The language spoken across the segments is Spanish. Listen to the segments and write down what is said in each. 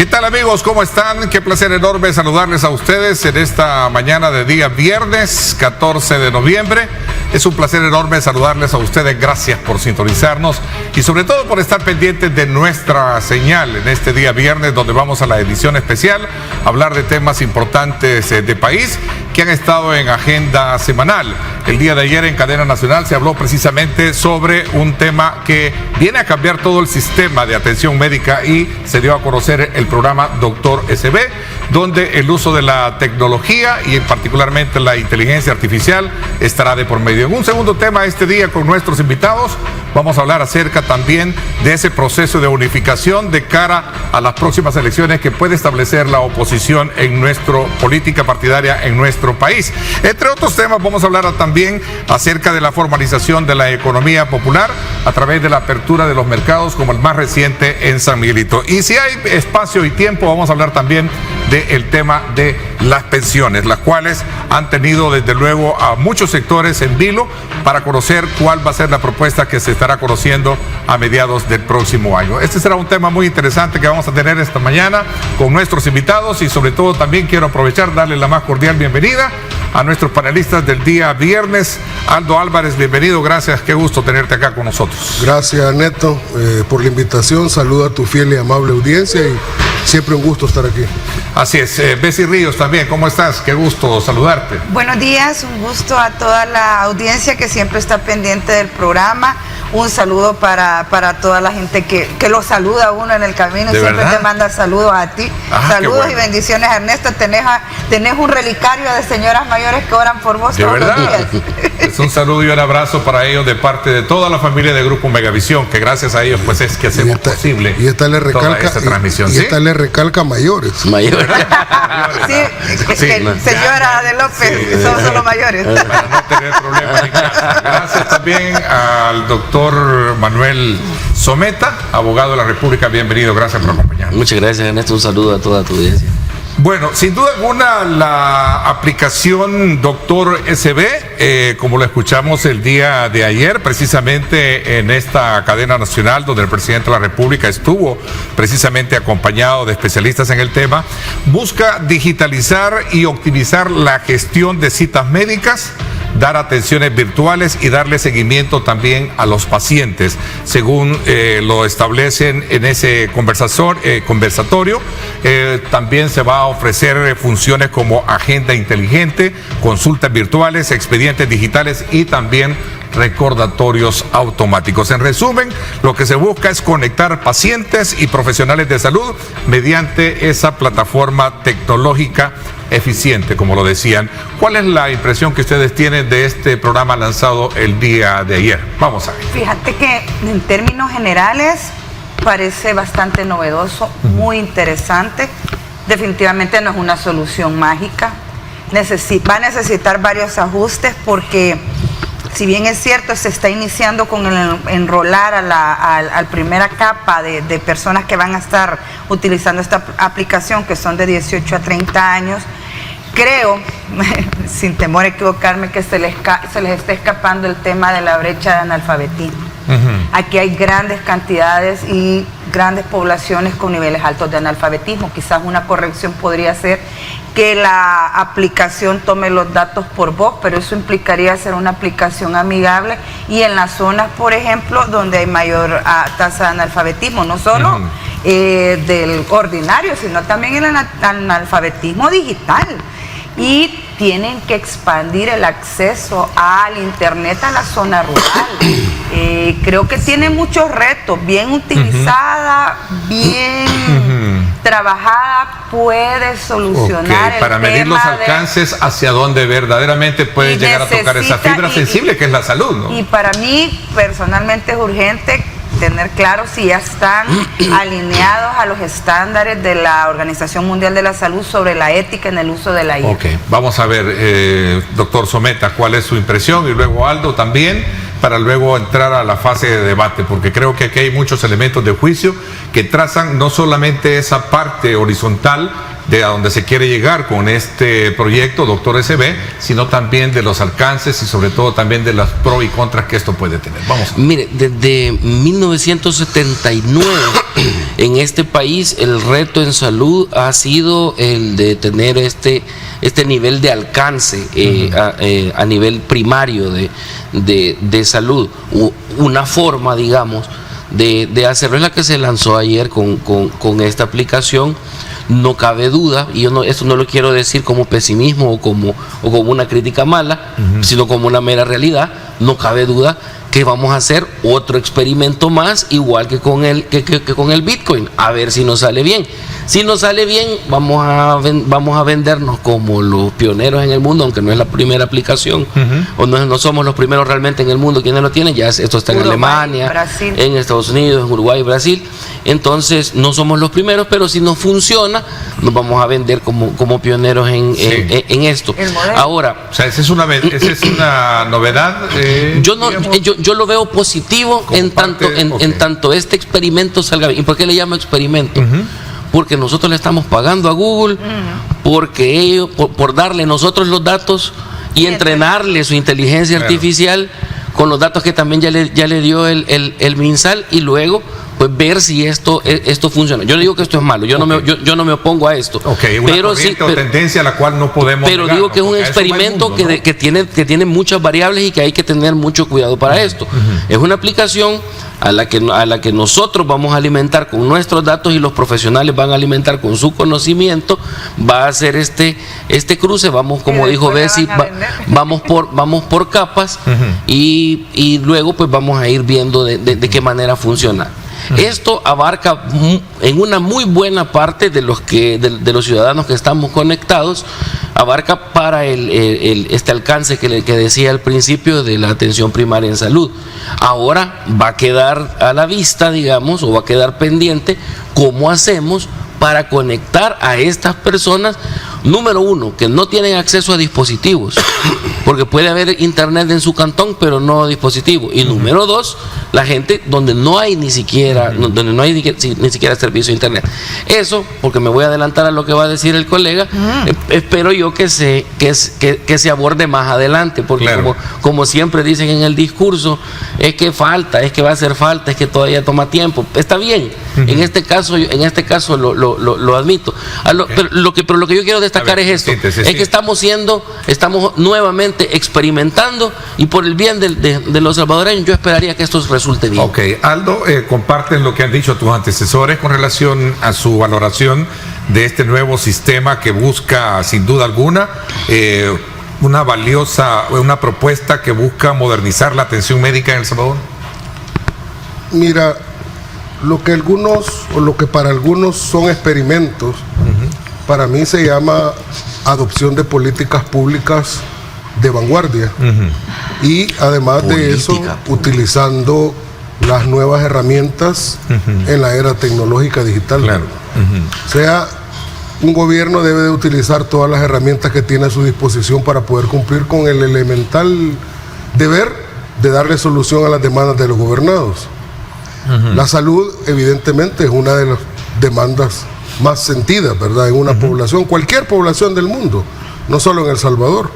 ¿Qué tal, amigos? ¿Cómo están? Qué placer enorme saludarles a ustedes en esta mañana de día viernes 14 de noviembre. Es un placer enorme saludarles a ustedes. Gracias por sintonizarnos y sobre todo por estar pendientes de nuestra señal en este día viernes, donde vamos a la edición especial a hablar de temas importantes de país que han estado en agenda semanal. El día de ayer en Cadena Nacional se habló precisamente sobre un tema que viene a cambiar todo el sistema de atención médica y se dio a conocer el programa Doctor SB, donde el uso de la tecnología y particularmente la inteligencia artificial estará de por medio. En un segundo tema este día con nuestros invitados vamos a hablar acerca también de ese proceso de unificación de cara a las próximas elecciones que puede establecer la oposición en nuestra política partidaria en nuestro país. Entre otros temas vamos a hablar también acerca de la formalización de la economía popular a través de la apertura de los mercados como el más reciente en San Miguelito. Y si hay espacio y tiempo vamos a hablar también del tema de las pensiones, las cuales han tenido desde luego a muchos sectores en vilo para conocer cuál va a ser la propuesta que se estará conociendo a mediados del próximo año. Este será un tema muy interesante que vamos a tener esta mañana con nuestros invitados y sobre todo también quiero aprovechar darle la más cordial bienvenida a nuestros panelistas del día viernes. Aldo Álvarez, bienvenido, gracias, qué gusto tenerte acá con nosotros. Gracias, Neto, por la invitación, saluda a tu fiel y amable audiencia y siempre un gusto estar aquí. Así es, Bessie Ríos también, ¿cómo estás? Qué gusto saludarte. Buenos días, un gusto a toda la audiencia que siempre está pendiente del programa. Un saludo para toda la gente que lo saluda a uno en el camino, siempre verdad? te manda saludos a ti. Saludos bueno. Y bendiciones, Ernesto. Tenés un relicario de señoras mayores que oran por vos todos los días. Es un saludo y un abrazo para ellos de parte de toda la familia de Grupo Megavisión, que gracias a ellos pues es que hacemos posible y esta le recalca, toda esta transmisión. Y esta le recalca mayores. Mayores. Sí, señora de López, sí, son solo mayores. Para no tener problemas en casa. Gracias también al doctor Manuel Someta, abogado de la República. Bienvenido, gracias por acompañarnos. Muchas gracias, Ernesto. Un saludo a toda tu audiencia. Bueno, sin duda alguna la aplicación Doctor SB, como lo escuchamos el día de ayer, precisamente en esta cadena nacional donde el presidente de la República estuvo precisamente acompañado de especialistas en el tema, busca digitalizar y optimizar la gestión de citas médicas, dar atenciones virtuales y darle seguimiento también a los pacientes, según lo establecen en ese conversatorio. También se va a ofrecer funciones como agenda inteligente, consultas virtuales, expedientes digitales y también recordatorios automáticos. En resumen, lo que se busca es conectar pacientes y profesionales de salud mediante esa plataforma tecnológica eficiente, como lo decían. ¿Cuál es la impresión que ustedes tienen de este programa lanzado el día de ayer? Vamos a ver. Fíjate que en términos generales parece bastante novedoso, muy interesante. Definitivamente no es una solución mágica. Va a necesitar varios ajustes porque si bien es cierto, se está iniciando con el enrolar a la primera capa de personas que van a estar utilizando esta aplicación, que son de 18 a 30 años, creo, sin temor a equivocarme, que se les está escapando el tema de la brecha de analfabetismo. Aquí hay grandes cantidades y grandes poblaciones con niveles altos de analfabetismo. Quizás una corrección podría ser que la aplicación tome los datos por voz, pero eso implicaría hacer una aplicación amigable y en las zonas, por ejemplo, donde hay mayor tasa de analfabetismo, no solo del ordinario, sino también el analfabetismo digital. Y tienen que expandir el acceso al internet a la zona rural. Creo que tiene muchos retos, bien utilizada, bien trabajada, puede solucionar para el medir tema los alcances hacia donde verdaderamente puedes llegar a tocar esa fibra sensible que es la salud, ¿no? Y para mí personalmente es urgente tener claro si ya están alineados a los estándares de la Organización Mundial de la Salud sobre la ética en el uso de la IA. Ok, vamos a ver, doctor Someta, cuál es su impresión y luego Aldo también, para luego entrar a la fase de debate, porque creo que aquí hay muchos elementos de juicio que trazan no solamente esa parte horizontal de a dónde se quiere llegar con este proyecto, doctor SB, sino también de los alcances y sobre todo también de las pros y contras que esto puede tener. Vamos. Mire, desde 1979 en este país el reto en salud ha sido el de tener este nivel de alcance a nivel primario de salud. Una forma, digamos, de hacerlo es la que se lanzó ayer con esta aplicación. No cabe duda, y esto no lo quiero decir como pesimismo o como una crítica mala, sino como una mera realidad. No cabe duda que vamos a hacer otro experimento más, igual que con el Bitcoin, a ver si nos sale bien. Si nos sale bien, vamos a vendernos como los pioneros en el mundo, aunque no es la primera aplicación, o no somos los primeros realmente en el mundo quienes lo tienen. Ya esto está en Uruguay, Alemania, Brasil, en Estados Unidos, en Uruguay, Brasil. Entonces no somos los primeros, pero si nos funciona, nos vamos a vender como pioneros en esto. Ahora, o sea, esa es una novedad. Yo lo veo positivo en tanto este experimento salga bien. ¿Y por qué le llamo experimento? Porque nosotros le estamos pagando a Google, porque ellos, por darle nosotros los datos y entrenarle su inteligencia artificial con los datos que también ya le dio el MinSal, y luego pues ver si esto funciona. Yo no digo que esto es malo, yo no me opongo a esto. Una corriente o tendencia a la cual no podemos Pero digo que es un experimento que tiene muchas variables y que hay que tener mucho cuidado para esto. Es una aplicación a la que nosotros vamos a alimentar con nuestros datos y los profesionales van a alimentar con su conocimiento. Va a hacer este cruce, vamos, como dijo Bessie, vamos por capas, y luego pues vamos a ir viendo de qué manera funciona. Esto abarca en una muy buena parte de los ciudadanos que estamos conectados, abarca para este alcance que decía al principio de la atención primaria en salud. Ahora va a quedar a la vista, digamos, o va a quedar pendiente cómo hacemos para conectar a estas personas, número uno, que no tienen acceso a dispositivos, porque puede haber internet en su cantón, pero no dispositivos. Y número dos, la gente donde no hay ni siquiera servicio de internet. Eso, porque me voy a adelantar a lo que va a decir el colega, espero yo que se aborde más adelante, porque como siempre dicen en el discurso, es que va a hacer falta, es que todavía toma tiempo. Está bien, en este caso lo admito. Pero lo que yo quiero destacar es esto, es que estamos nuevamente experimentando, y por el bien de los salvadoreños yo esperaría que esto resulte bien. Ok, Aldo, comparten lo que han dicho tus antecesores con relación a su valoración de este nuevo sistema que busca, sin duda alguna, una propuesta que busca modernizar la atención médica en El Salvador. Mira, lo que para algunos son experimentos, para mí se llama adopción de políticas públicas de vanguardia, y además de eso, utilizando las nuevas herramientas en la era tecnológica digital. O sea, un gobierno debe de utilizar todas las herramientas que tiene a su disposición para poder cumplir con el elemental deber de darle solución a las demandas de los gobernados. La salud, evidentemente, es una de las demandas más sentidas, ¿verdad?, en una población, cualquier población del mundo, no solo en El Salvador.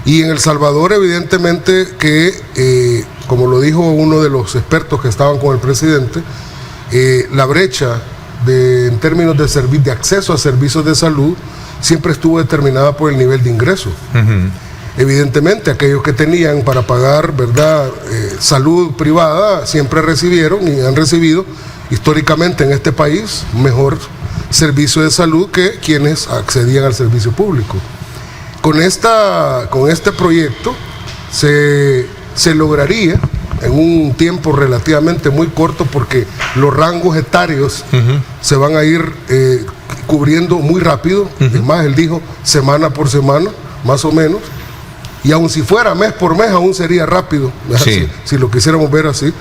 Y en El Salvador, evidentemente, que, como lo dijo uno de los expertos que estaban con el presidente, la brecha en términos de acceso a servicios de salud siempre estuvo determinada por el nivel de ingreso. Evidentemente, aquellos que tenían para pagar, ¿verdad?, salud privada, siempre recibieron y han recibido históricamente en este país mejor servicio de salud que quienes accedían al servicio público. Con este proyecto se lograría en un tiempo relativamente muy corto, porque los rangos etarios se van a ir cubriendo muy rápido. Es más, él dijo semana por semana, más o menos. Y aun si fuera mes por mes, aún sería rápido, si lo quisiéramos ver así.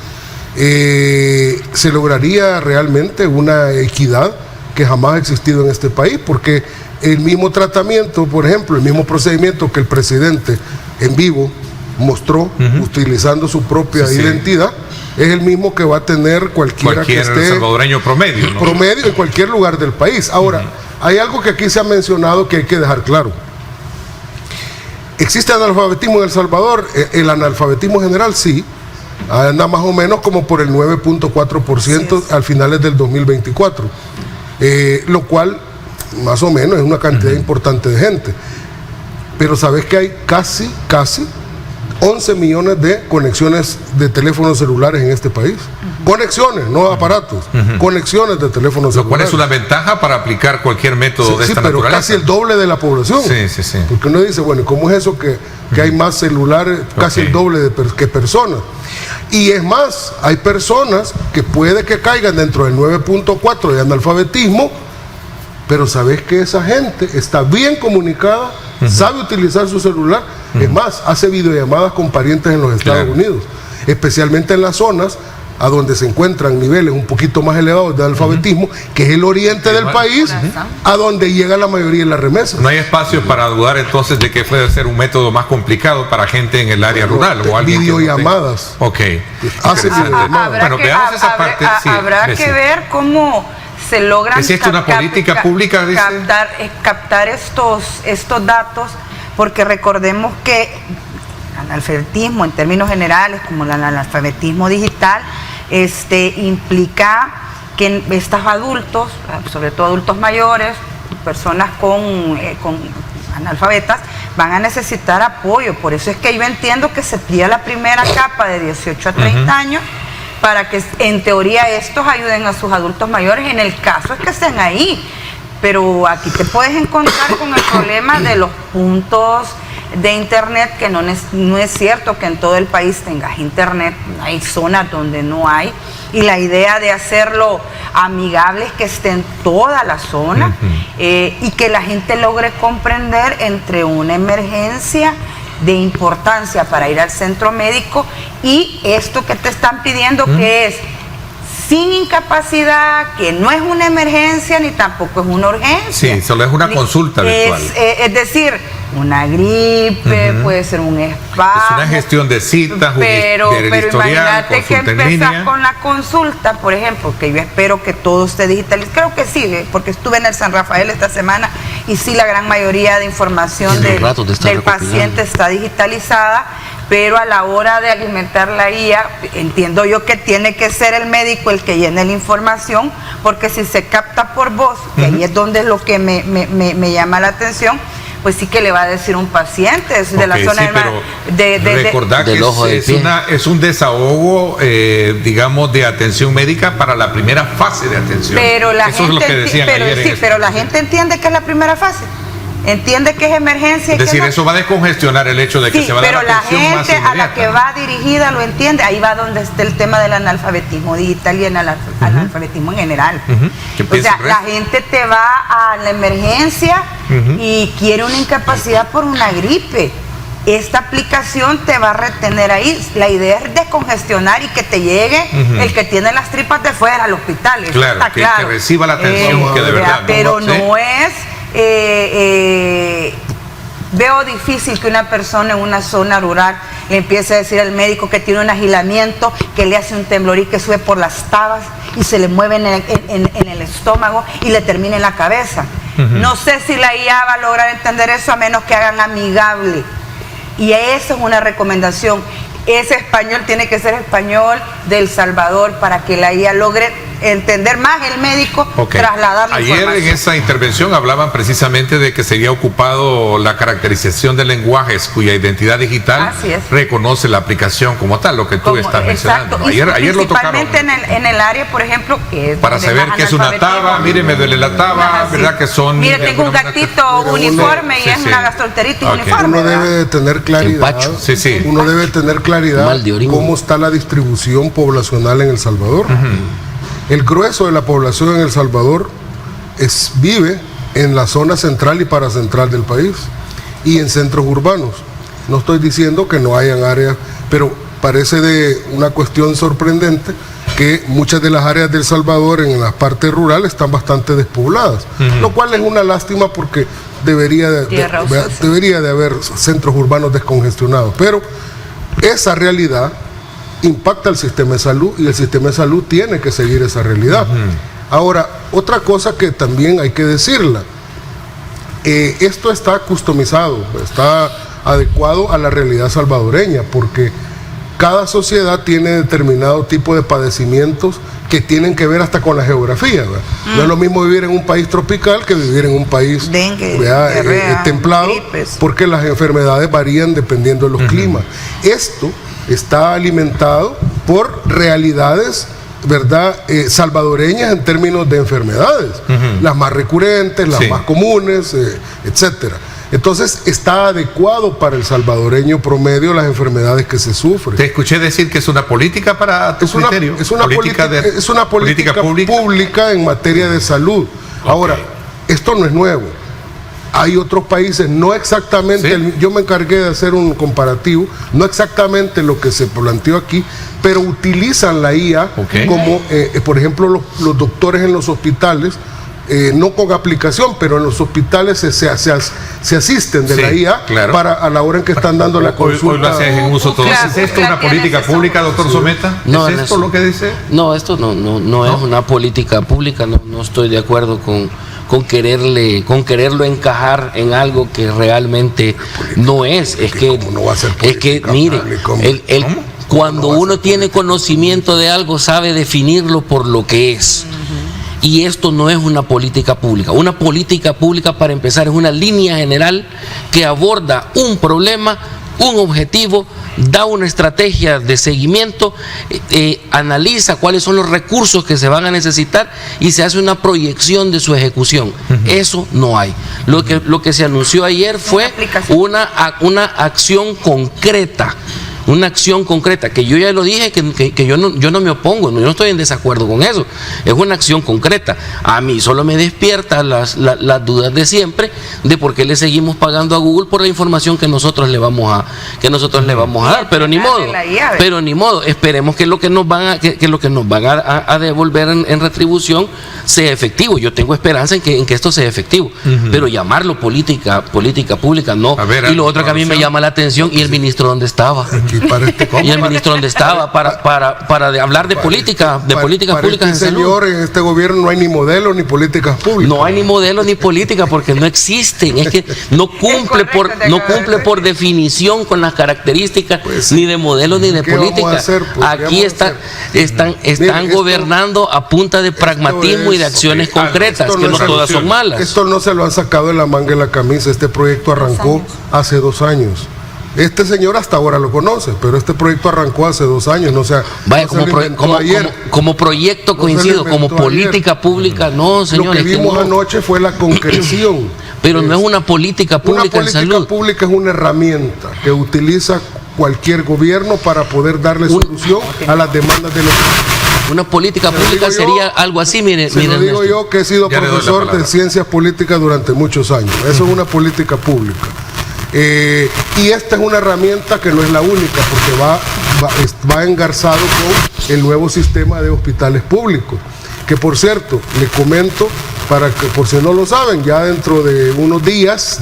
Se lograría realmente una equidad que jamás ha existido en este país, porque el mismo tratamiento, por ejemplo, el mismo procedimiento que el presidente en vivo mostró, utilizando su propia identidad, es el mismo que va a tener cualquier que esté salvadoreño promedio, ¿no? Promedio en cualquier lugar del país. Ahora, hay algo que aquí se ha mencionado que hay que dejar claro. ¿Existe analfabetismo en El Salvador? El analfabetismo general sí, anda más o menos como por el 9.4% al finales del 2024, lo cual más o menos es una cantidad importante de gente. Pero sabes que hay casi 11 millones de conexiones de teléfonos celulares en este país. Conexiones, no aparatos, conexiones de teléfonos celulares. Lo cual es una ventaja para aplicar cualquier método de esta pero naturaleza. casi el doble de la población. Sí. Porque uno dice, bueno, ¿cómo es eso que hay más celulares, casi el doble que personas? Y es más, hay personas que puede que caigan dentro del 9.4 de analfabetismo, pero sabes que esa gente está bien comunicada, sabe utilizar su celular, es más, hace videollamadas con parientes en los Estados Unidos, especialmente en las zonas a donde se encuentran niveles un poquito más elevados de analfabetismo, que es el oriente del país, a donde llega la mayoría de las remesas. No hay espacio para dudar entonces de que puede ser un método más complicado para gente en el área rural o alguien videollamadas. Que hace videollamadas. Bueno, veamos esa parte. Habrá que ver cómo se logran ¿es esto una política pública? Captar estos datos, porque recordemos que el analfabetismo en términos generales, como el analfabetismo digital, implica que estos adultos, sobre todo adultos mayores, personas con analfabetas, van a necesitar apoyo. Por eso es que yo entiendo que se pida la primera capa de 18 a 30 años, para que en teoría estos ayuden a sus adultos mayores en el caso es que estén ahí. Pero aquí te puedes encontrar con el problema de los puntos de internet, que no es cierto que en todo el país tengas internet, hay zonas donde no hay, y la idea de hacerlo amigable es que esté en toda la zona, y que la gente logre comprender entre una emergencia de importancia para ir al centro médico y esto que te están pidiendo, que es sin incapacidad, que no es una emergencia ni tampoco es una urgencia. Sí, solo es una consulta virtual. Es decir, una gripe, puede ser un espasmo. Es una gestión de citas, pero imagínate que empezás con la consulta, por ejemplo, que yo espero que todo esté digitalizado. Creo que sí, porque estuve en el San Rafael esta semana y sí, la gran mayoría de información del paciente está digitalizada. Pero a la hora de alimentar la IA, entiendo yo que tiene que ser el médico el que llene la información, porque si se capta por voz, que ahí es donde es lo que me llama la atención, pues sí que le va a decir un paciente de la zona recordar que es un desahogo, digamos, de atención médica para la primera fase de atención. Pero la Eso gente, es lo que decían ayer pero la gente entiende que es la primera fase. Entiende que es emergencia. Es decir, eso va a descongestionar el hecho de que se va a dar atención más inmediata. Pero la gente a la que va dirigida lo entiende. Ahí va donde está el tema del analfabetismo digital y el analfabetismo en general. O sea, la gente te va a la emergencia y quiere una incapacidad por una gripe. Esta aplicación te va a retener ahí. La idea es descongestionar y que te llegue el que tiene las tripas de fuera al hospital. Eso claro, está claro. Que reciba la atención que de verdad. Pero no es... veo difícil que una persona en una zona rural le empiece a decir al médico que tiene un agilamiento, que le hace un temblor y que sube por las tabas y se le mueve en el estómago y le termina en la cabeza. No sé si la IA va a lograr entender eso, a menos que hagan amigable. Y esa es una recomendación. Ese español tiene que ser español de El Salvador para que la IA logre entender más el médico, trasladar la información. Ayer en esa intervención hablaban precisamente de que sería ocupado la caracterización de lenguajes cuya identidad digital reconoce la aplicación como tal, lo que tú estás mencionando. Ayer lo tocaron. Principalmente en el área, por ejemplo, que es para saber qué es una taba, mire, me duele la taba, ¿verdad? Que son... Mire, tengo un gatito uniforme y es una gastroenteritis uniforme. Uno debe de tener claridad. Uno debe tener claridad cómo está la distribución poblacional en El Salvador. El grueso de la población en El Salvador vive en la zona central y paracentral del país y en centros urbanos. No estoy diciendo que no hayan áreas, pero parece de una cuestión sorprendente que muchas de las áreas de El Salvador en las partes rurales están bastante despobladas, lo cual es una lástima porque debería de haber centros urbanos descongestionados, pero esa realidad impacta al sistema de salud y el sistema de salud tiene que seguir esa realidad. Ahora, otra cosa que también hay que decirla, esto está customizado, está adecuado a la realidad salvadoreña, porque cada sociedad tiene determinado tipo de padecimientos que tienen que ver hasta con la geografía, ¿verdad? No es lo mismo vivir en un país tropical que vivir en un país templado, gripes, porque las enfermedades varían dependiendo de los climas. Esto está alimentado por realidades, ¿verdad?, salvadoreñas en términos de enfermedades, las más recurrentes, las más comunes, etcétera. Entonces está adecuado para el salvadoreño promedio las enfermedades que se sufren. Te escuché decir que es una política para tu criterio. Es una política pública en materia de salud. Ahora, esto no es nuevo. Hay otros países, no exactamente, yo me encargué de hacer un comparativo, no exactamente lo que se planteó aquí, pero utilizan la IA como, por ejemplo, los doctores en los hospitales, no con aplicación, pero en los hospitales se asisten de la IA para a la hora en que están dando la consulta. Hoy lo haces en uso todo. ¿Es esto una política pública, doctor Someta? No, ¿Es esto lo que dice? No, esto no es una política pública, no estoy de acuerdo con quererlo encajar en algo que realmente no es. Es que mire, cuando uno tiene conocimiento de algo, sabe definirlo por lo que es. Y esto no es una política pública. Una política pública, para empezar, es una línea general que aborda un problema, un objetivo, da una estrategia de seguimiento, analiza cuáles son los recursos que se van a necesitar y se hace una proyección de su ejecución. Eso no hay. Lo que se anunció ayer fue una acción concreta. Una acción concreta, que yo ya lo dije, que yo no me opongo, yo no estoy en desacuerdo con eso. Es una acción concreta. A mí solo me despierta las dudas de siempre de por qué le seguimos pagando a Google por la información que nosotros le vamos a dar. Pero ni modo. Esperemos que lo que nos van a devolver en retribución sea efectivo. Yo tengo esperanza en que esto sea efectivo. Pero llamarlo política pública, no. Y lo otro que a mí me llama la atención, ¿y el ministro dónde estaba? ¿Y el ministro dónde estaba para hablar de políticas públicas en salud? Señor, en este gobierno no hay ni modelo ni políticas públicas. No hay ni modelo ni política porque no existen. Es que no cumple por definición con las características ni de modelo ni de política. Aquí están gobernando a punta de pragmatismo y de acciones concretas, que no todas son malas. Esto no se lo han sacado de la manga de la camisa. Este proyecto arrancó hace 2 años. Este señor hasta ahora lo conoce, pero este proyecto arrancó hace 2 años, no sea, vaya, como proyecto coincido, como política pública, no, señor. Lo que vimos anoche fue la concreción. Pero no es una política pública en salud. Una política pública es una herramienta que utiliza cualquier gobierno para poder darle solución a las demandas de los... Una política pública sería algo así, miren. Lo digo yo, que he sido profesor de ciencias políticas durante muchos años. Eso es una política pública. Y esta es una herramienta que no es la única, porque va engarzado con el nuevo sistema de hospitales públicos, que por cierto, le comento, para que por si no lo saben, ya dentro de unos días,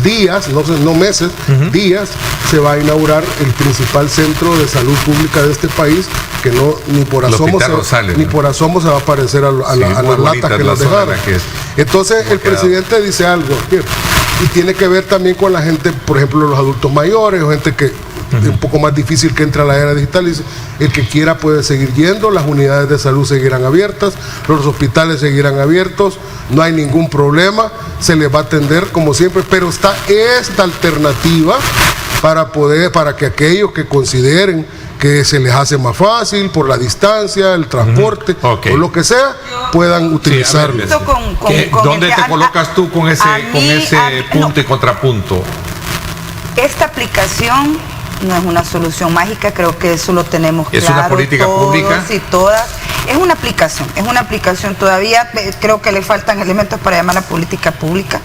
no meses, días, se va a inaugurar el principal centro de salud pública de este país, que ni por asomo se va a parecer a las latas que nos dejaron. Entonces el presidente dice algo, y tiene que ver también con la gente, por ejemplo, los adultos mayores, o gente que es un poco más difícil que entre a la era digital. Dice, el que quiera puede seguir yendo, las unidades de salud seguirán abiertas, los hospitales seguirán abiertos, no hay ningún problema, se les va a atender como siempre, pero está esta alternativa para que aquellos que consideren que se les hace más fácil por la distancia, el transporte, o lo que sea, puedan utilizarlo. ¿Dónde te colocas tú con ese punto y contrapunto? Esta aplicación no es una solución mágica, creo que eso lo tenemos claro. ¿Es una política pública? Y todas. Es una aplicación todavía, creo que le faltan elementos para llamarla política pública.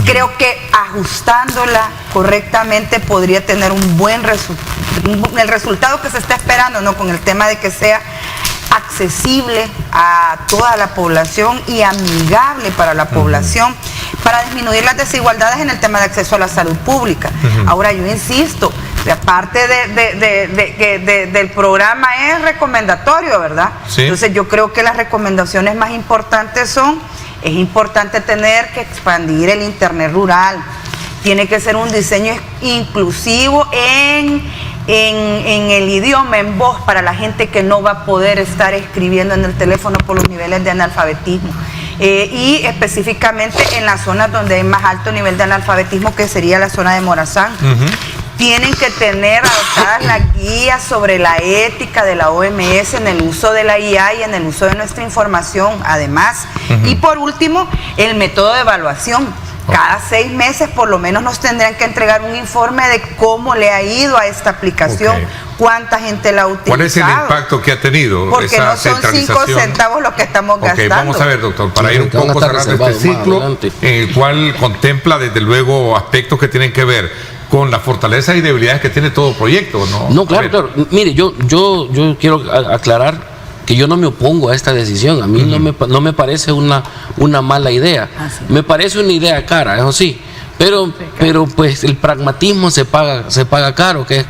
Creo que ajustándola correctamente podría tener un buen el resultado que se está esperando, ¿no? Con el tema de que sea accesible a toda la población y amigable para la población, para disminuir las desigualdades en el tema de acceso a la salud pública. Ahora, yo insisto, aparte del programa es recomendatorio, ¿verdad? Sí. Entonces yo creo que las recomendaciones más importantes son Es importante tener que expandir el internet rural. Tiene que ser un diseño inclusivo en el idioma, en voz, para la gente que no va a poder estar escribiendo en el teléfono por los niveles de analfabetismo. Y específicamente en las zonas donde hay más alto nivel de analfabetismo, que sería la zona de Morazán. Tienen que tener adoptadas las guías sobre la ética de la OMS en el uso de la IA y en el uso de nuestra información, además. Y por último, el método de evaluación. Cada 6 meses por lo menos nos tendrían que entregar un informe de cómo le ha ido a esta aplicación, cuánta gente la ha utilizado. ¿Cuál es el impacto que ha tenido? Porque esa no son 5 centralización? centavos lo que estamos gastando. Vamos a ver, doctor, para ir un poco cerrando este ciclo, en el cual contempla desde luego aspectos que tienen que ver con las fortalezas y debilidades que tiene todo proyecto, ¿no? No, claro. Mire, yo quiero aclarar que yo no me opongo a esta decisión. A mí no me parece una mala idea. Me parece una idea cara, eso sí. Pero pues el pragmatismo se paga caro, que es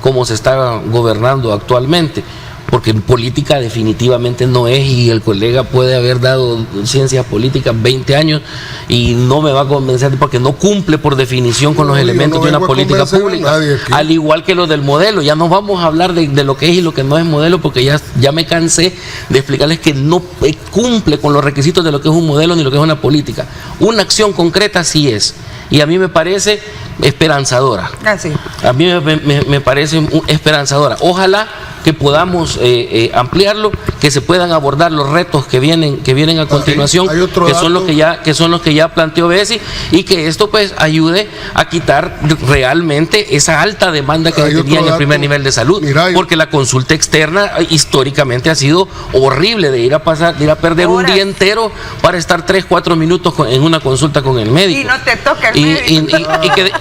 como se está gobernando actualmente. Porque en política definitivamente no es, y el colega puede haber dado ciencias políticas 20 años y no me va a convencer porque no cumple por definición con los elementos de una política pública, al igual que lo del modelo. Ya no vamos a hablar de lo que es y lo que no es modelo, porque ya me cansé de explicarles que no cumple con los requisitos de lo que es un modelo ni lo que es una política. Una acción concreta sí es, y a mí me parece esperanzadora. A mí me parece esperanzadora. Ojalá que podamos ampliarlo, que se puedan abordar los retos que vienen a continuación, que son los que ya planteó Bessie, y que esto pues ayude a quitar realmente esa alta demanda que tenía en el primer nivel de salud. Porque la consulta externa históricamente ha sido horrible, de ir a perder un día entero para estar 3-4 minutos en una consulta con el médico. Y no te toca el médico.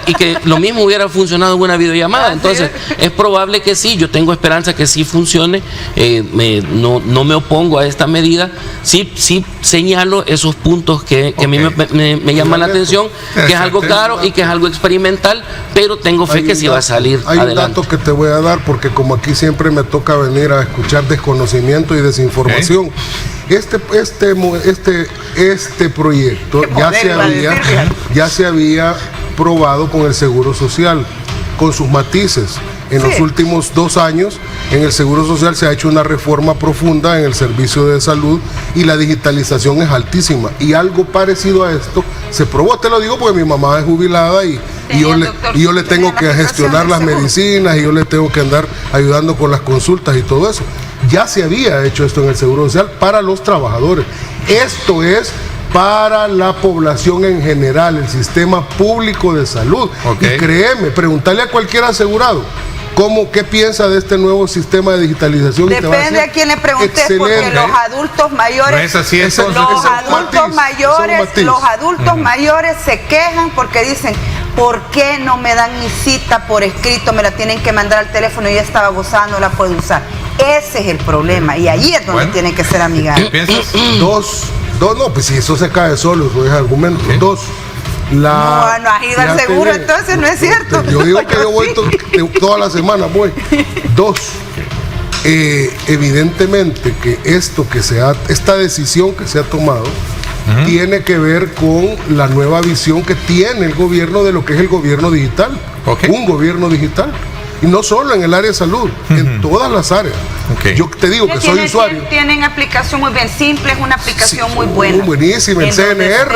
Y que lo mismo hubiera funcionado en una videollamada. Entonces, es probable que sí, yo tengo esperanza que sí funcione. No me opongo a esta medida. Sí señalo esos puntos que a mí me llaman la atención, que es algo caro y que es algo experimental, pero tengo fe que sí va a salir adelante. Hay un dato que te voy a dar, porque como aquí siempre me toca venir a escuchar desconocimiento y desinformación. Este proyecto ya se había probado con el Seguro Social, con sus matices. En los últimos 2 años, en el Seguro Social se ha hecho una reforma profunda en el servicio de salud y la digitalización es altísima. Y algo parecido a esto se probó. Te lo digo porque mi mamá es jubilada y yo le tengo que gestionar las medicinas, y yo le tengo que andar ayudando con las consultas y todo eso. Ya se había hecho esto en el Seguro Social para los trabajadores. Esto es para la población en general, el sistema público de salud. Y créeme, preguntarle a cualquier asegurado qué piensa de este nuego sistema de digitalización. Depende a quién le preguntes, porque los adultos mayores, los adultos mayores se quejan porque dicen: ¿por qué no me dan mi cita por escrito? Me la tienen que mandar al teléfono y ya estaba gozando, no la puedo usar. Ese es el problema, y allí es donde tienen que ser amigables. ¿Qué piensas? No, pues si eso se cae solo, eso es argumento. No has ido al seguro, entonces no es cierto. Yo digo que yo voy toda la semana, voy. 2, evidentemente que esta decisión que se ha tomado tiene que ver con la nueva visión que tiene el gobierno de lo que es el gobierno digital. Un gobierno digital. Y no solo en el área de salud, en todas las áreas. Yo te digo que soy usuario. Tienen aplicación muy bien simple, es una aplicación muy buena. Buenísima, el CNR.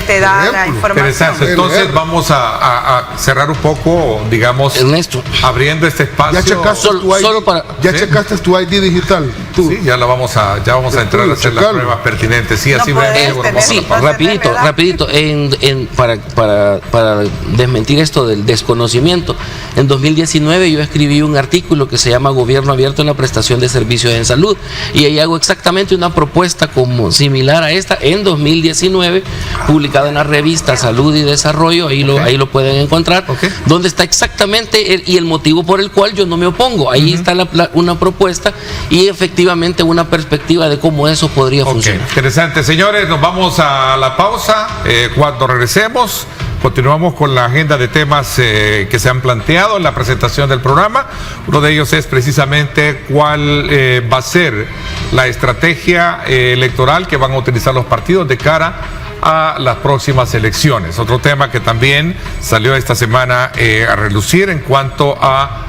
Te da la información. Interesante. Entonces vamos a cerrar un poco, digamos, Ernesto, abriendo este espacio. ¿Ya checaste tu ID digital? Sí, ya vamos a entrar a hacer las pruebas pertinentes. Sí, así vemos. Sí, rapidito, para desmentir esto del desconocimiento. En 2019 yo escribí un artículo que se llama Gobierno Abierto en la Prestación de Servicios en Salud, y ahí hago exactamente una propuesta como similar a esta en 2019, publicada en la revista Salud y Desarrollo. Ahí lo pueden encontrar, donde está exactamente y el motivo por el cual yo no me opongo. Ahí está una propuesta y efectivamente una perspectiva de cómo eso podría funcionar. Interesante, señores, nos vamos a la pausa. Cuando regresemos, Continuamos con la agenda de temas que se han planteado en la presentación del programa. Uno de ellos es precisamente cuál va a ser la estrategia electoral que van a utilizar los partidos de cara a las próximas elecciones. Otro tema que también salió esta semana a relucir en cuanto a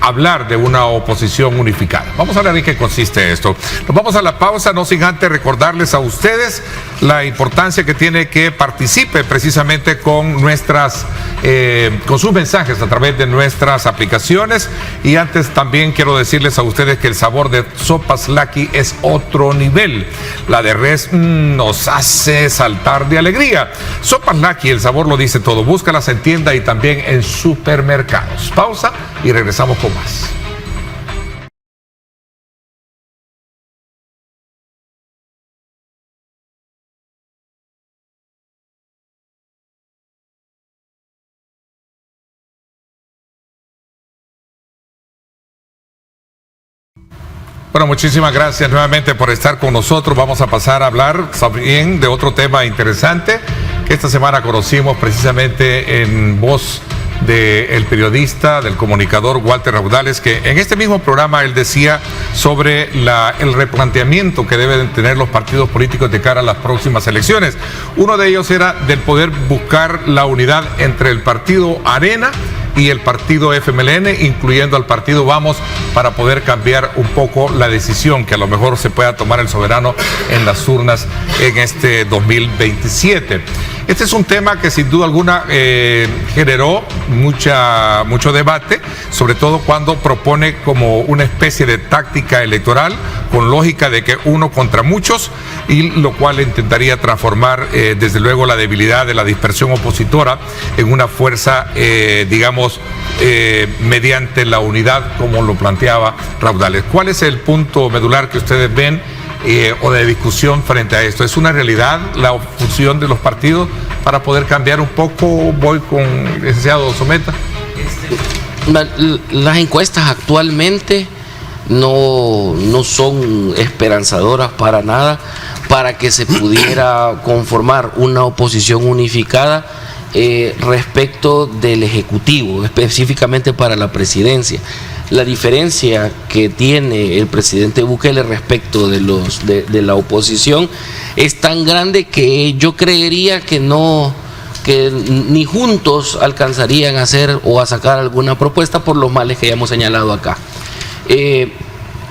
hablar de una oposición unificada. Vamos a ver en qué consiste esto. Nos vamos a la pausa, no sin antes recordarles a ustedes la importancia que tiene que participe precisamente con con sus mensajes a través de nuestras aplicaciones. Y antes también quiero decirles a ustedes que el sabor de Sopas Lucky es otro nivel. La de res nos hace saltar de alegría. Sopas Lucky, el sabor lo dice todo. Búscalas en tienda y también en supermercados. Pausa y regresamos con más. Bueno, muchísimas gracias nuevamente por estar con nosotros. Vamos a pasar a hablar también de otro tema interesante que esta semana conocimos precisamente en voz del periodista, del comunicador Walter Raudales, que en este mismo programa él decía sobre el replanteamiento que deben tener los partidos políticos de cara a las próximas elecciones. Uno de ellos era del poder buscar la unidad entre el partido Arena y el partido FMLN, incluyendo al partido Vamos, para poder cambiar un poco la decisión que a lo mejor se pueda tomar el soberano en las urnas en este 2027. Este es un tema que sin duda alguna generó mucho debate, sobre todo cuando propone como una especie de táctica electoral con lógica de que uno contra muchos, y lo cual intentaría transformar desde luego la debilidad de la dispersión opositora en una fuerza, mediante la unidad, como lo planteaba Raudales. ¿Cuál es el punto medular que ustedes ven o de discusión frente a esto? ¿Es una realidad la función de los partidos para poder cambiar un poco? Voy con el licenciado Someta. Las encuestas actualmente no son esperanzadoras para nada para que se pudiera conformar una oposición unificada respecto del Ejecutivo, específicamente para la presidencia. La diferencia que tiene el presidente Bukele respecto de la oposición es tan grande que yo creería que ni juntos alcanzarían a hacer o a sacar alguna propuesta por los males que ya hemos señalado acá.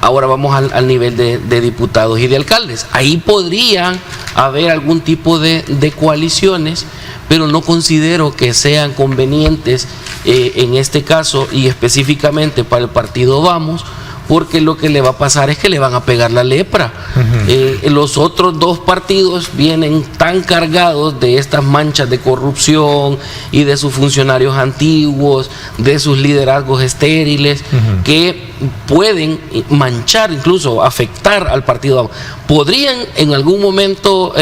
Ahora vamos al nivel de diputados y de alcaldes. Ahí podrían haber algún tipo de coaliciones, pero no considero que sean convenientes en este caso y específicamente para el partido Vamos, porque lo que le va a pasar es que le van a pegar la lepra. Los otros dos partidos vienen tan cargados de estas manchas de corrupción y de sus funcionarios antiguos, de sus liderazgos estériles, que pueden manchar, incluso afectar al partido. Podrían en algún momento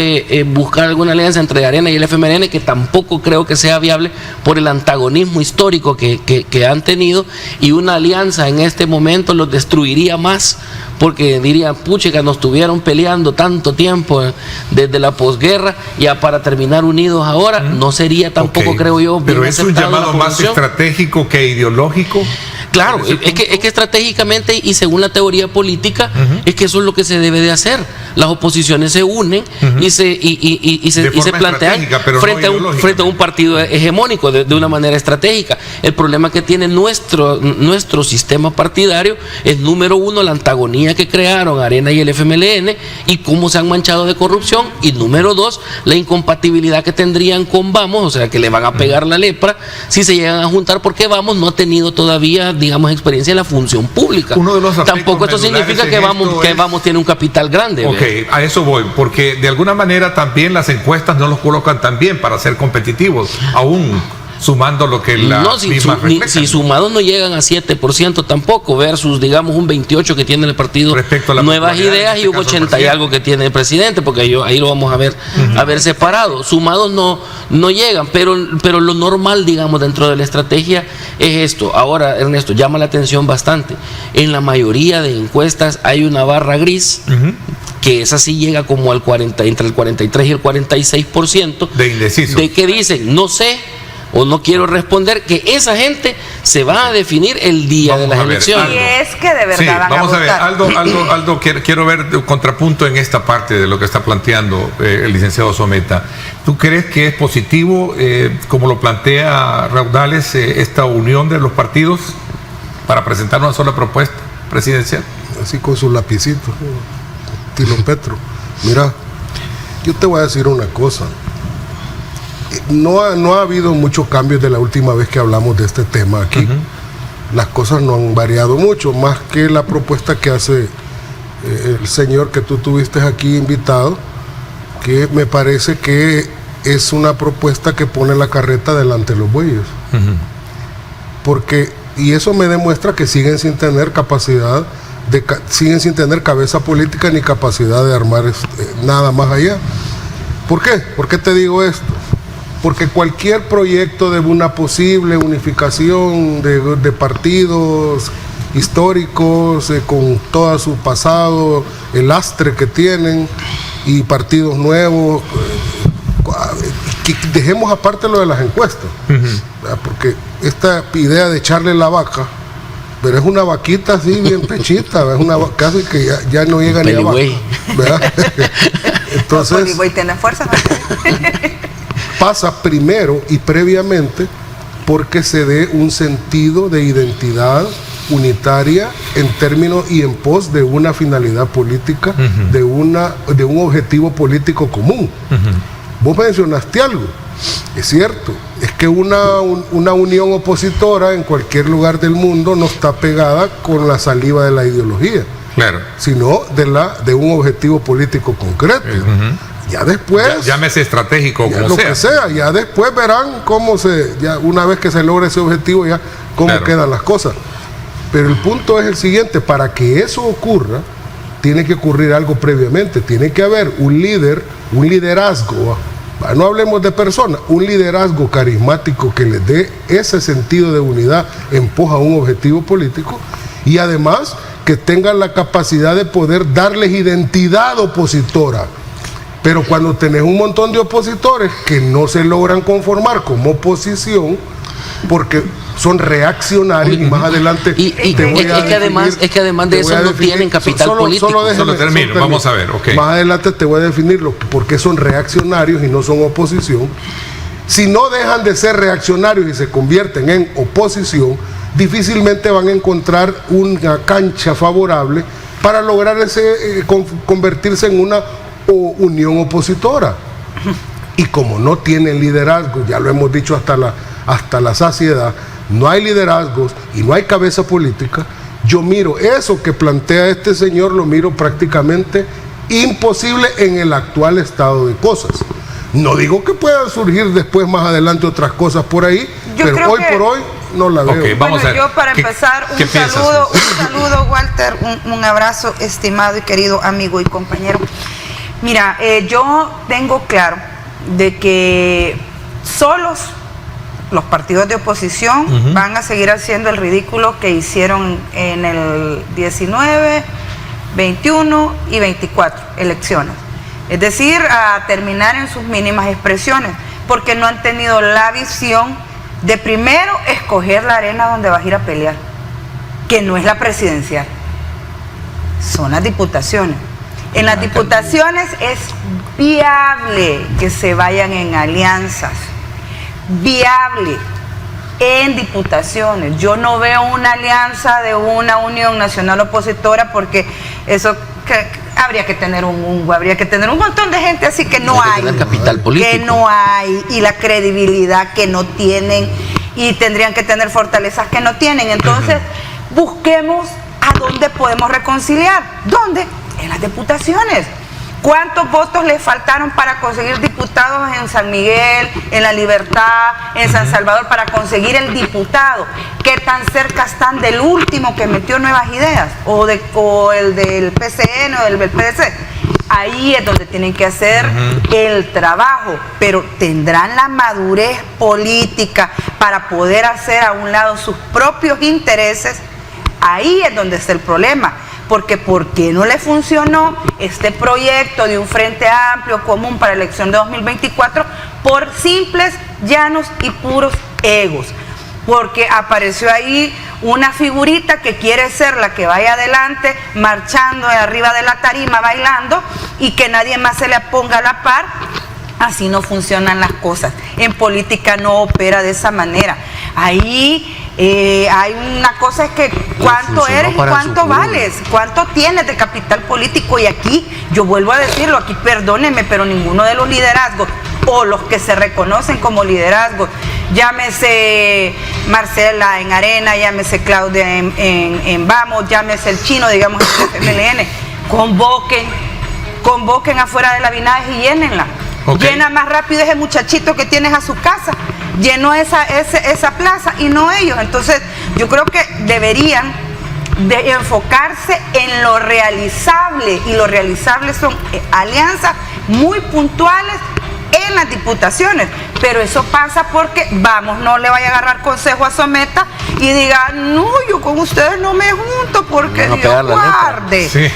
buscar alguna alianza entre Arena y el FMLN, que tampoco creo que sea viable por el antagonismo histórico que han tenido, y una alianza en este momento los destruiría más, porque dirían, puchica, nos estuvieron peleando tanto tiempo desde la posguerra, ya para terminar unidos ahora, no sería tampoco, creo yo, bien. Pero es un llamado más estratégico que ideológico. Claro, es que estratégicamente y según la teoría política, es que eso es lo que se debe de hacer. Las oposiciones se unen y se plantean frente a un partido hegemónico de una manera estratégica. El problema que tiene nuestro sistema partidario es, número uno, la antagonía que crearon Arena y el FMLN y cómo se han manchado de corrupción, y número dos, la incompatibilidad que tendrían con Vamos, o sea, que le van a pegar la lepra si se llegan a juntar, porque Vamos no ha tenido todavía, digamos, experiencia en la función pública. Tampoco esto significa que Vamos tiene un capital grande. Ok, a eso voy, porque de alguna manera también las encuestas no los colocan tan bien para ser competitivos, aún sumando lo que la misma si sumados no llegan a 7% tampoco, versus, digamos, un 28% que tiene el partido respecto a la Nuevas Ideas y un 80 y algo que tiene el presidente, porque ahí lo vamos a ver, separado. Sumados no llegan, pero lo normal, digamos, dentro de la estrategia es esto. Ahora, Ernesto, llama la atención bastante. En la mayoría de encuestas hay una barra gris, que esa sí llega como al entre el 43 y el 46% de indecisos, de que dicen no sé o no quiero responder, que esa gente se va a definir el día de las elecciones. Y es que de verdad van vamos a votar. ver, Aldo, quiero ver contrapunto en esta parte de lo que está planteando el licenciado Someta. ¿Tú crees que es positivo, como lo plantea Raudales, esta unión de los partidos para presentar una sola propuesta presidencial? Así con sus lapicitos, estilo Petro. Mira, yo te voy a decir una cosa. No ha habido muchos cambios de la última vez que hablamos de este tema aquí. Las cosas no han variado mucho, más que la propuesta que hace el señor que tú tuviste aquí invitado, que me parece que es una propuesta que pone la carreta delante de los bueyes. Y eso me demuestra que siguen sin tener capacidad, siguen sin tener cabeza política ni capacidad de armar nada más allá. ¿Por qué? ¿Por qué te digo esto? Porque cualquier proyecto de una posible unificación de partidos históricos, con todo su pasado, el lastre que tienen, y partidos nuevos, que dejemos aparte lo de las encuestas, porque esta idea de echarle la vaca, pero es una vaquita así bien pechita, es una casi que ya no llega ni a vaca, ¿verdad? Entonces, no, tiene fuerza, ¿no? Pasa primero y previamente porque se dé un sentido de identidad unitaria en términos y en pos de una finalidad política, de un objetivo político común. Vos mencionaste algo, es cierto, es que una unión opositora en cualquier lugar del mundo no está pegada con la saliva de la ideología, claro, sino de un objetivo político concreto. Ya después, llámese estratégico, como lo que sea, ya después verán cómo una vez que se logra ese objetivo, ya cómo quedan las cosas. Pero el punto es el siguiente: para que eso ocurra, tiene que ocurrir algo previamente, tiene que haber un líder, un liderazgo, no hablemos de personas, un liderazgo carismático que les dé ese sentido de unidad en pos a un objetivo político, y además que tengan la capacidad de poder darles identidad opositora. Pero cuando tenés un montón de opositores que no se logran conformar como oposición, porque son reaccionarios, y más adelante es que además de eso no tienen capital político. Solo termino, vamos a ver, okay. Más adelante te voy a definir por qué son reaccionarios y no son oposición. Si no dejan de ser reaccionarios y se convierten en oposición, difícilmente van a encontrar una cancha favorable para lograr convertirse en una unión opositora. Y como no tienen liderazgo, ya lo hemos dicho hasta la saciedad, no hay liderazgos y no hay cabeza política, yo miro eso que plantea este señor, lo miro prácticamente imposible en el actual estado de cosas. No digo que puedan surgir después, más adelante, otras cosas por ahí, pero hoy por hoy no la veo. Okay, vamos a ver. Yo para empezar, un saludo, Walter, un abrazo, estimado y querido amigo y compañero. Mira, yo tengo claro de que solos los partidos de oposición van a seguir haciendo el ridículo que hicieron en el 19, 21 y 24 elecciones. Es decir, a terminar en sus mínimas expresiones, porque no han tenido la visión de primero escoger la arena donde vas a ir a pelear, que no es la presidencial, son las diputaciones. En las diputaciones es viable que se vayan en alianzas, viable en diputaciones. Yo no veo una alianza de una unión nacional opositora, porque eso habría que tener habría que tener un montón de gente así que no hay, capital político, que no hay, y la credibilidad que no tienen, y tendrían que tener fortalezas que no tienen. Entonces, busquemos a dónde podemos reconciliar. ¿Dónde? En las diputaciones. ¿Cuántos votos le faltaron para conseguir diputados en San Miguel, en La Libertad, en San Salvador, para conseguir el diputado? ¿Qué tan cerca están del último que metió Nuevas Ideas? ¿O el del PCN o del PDC? Ahí es donde tienen que hacer el trabajo, pero tendrán la madurez política para poder hacer a un lado sus propios intereses. Ahí es donde está el problema. Porque ¿por qué no le funcionó este proyecto de un Frente Amplio común para la elección de 2024? Por simples, llanos y puros egos. Porque apareció ahí una figurita que quiere ser la que vaya adelante, marchando arriba de la tarima, bailando, y que nadie más se le ponga a la par. Así no funcionan las cosas. En política no opera de esa manera. Ahí hay una cosa, es que cuánto eres y cuánto vales, cuánto tienes de capital político. Y aquí, yo vuelvo a decirlo, aquí perdónenme, pero ninguno de los liderazgos, o los que se reconocen como liderazgos, llámese Marcela en Arena, llámese Claudia en Vamos, llámese el Chino, digamos, en FMLN, convoquen afuera de la Binajes y llénenla. Llena más rápido ese muchachito que tienes a su casa, llenó esa plaza y no ellos. Entonces yo creo que deberían de enfocarse en lo realizable, y lo realizable son alianzas muy puntuales en las diputaciones, pero eso pasa porque, vamos, no le vaya a agarrar consejo a Someta y diga, no, yo con ustedes no me junto porque Dios guarde. Sí.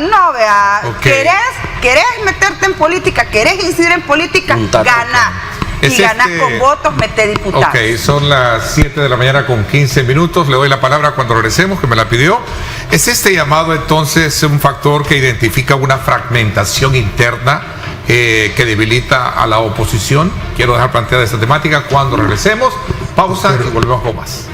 No, vea, querés meterte en política, querés incidir en política, gana. Y ganás con votos, mete diputados. Ok, son las 7 de la mañana con 15 minutos. Le doy la palabra cuando regresemos, que me la pidió. ¿Es este llamado entonces un factor que identifica una fragmentación interna que debilita a la oposición? Quiero dejar planteada esta temática cuando regresemos. Pausa y volvemos con más.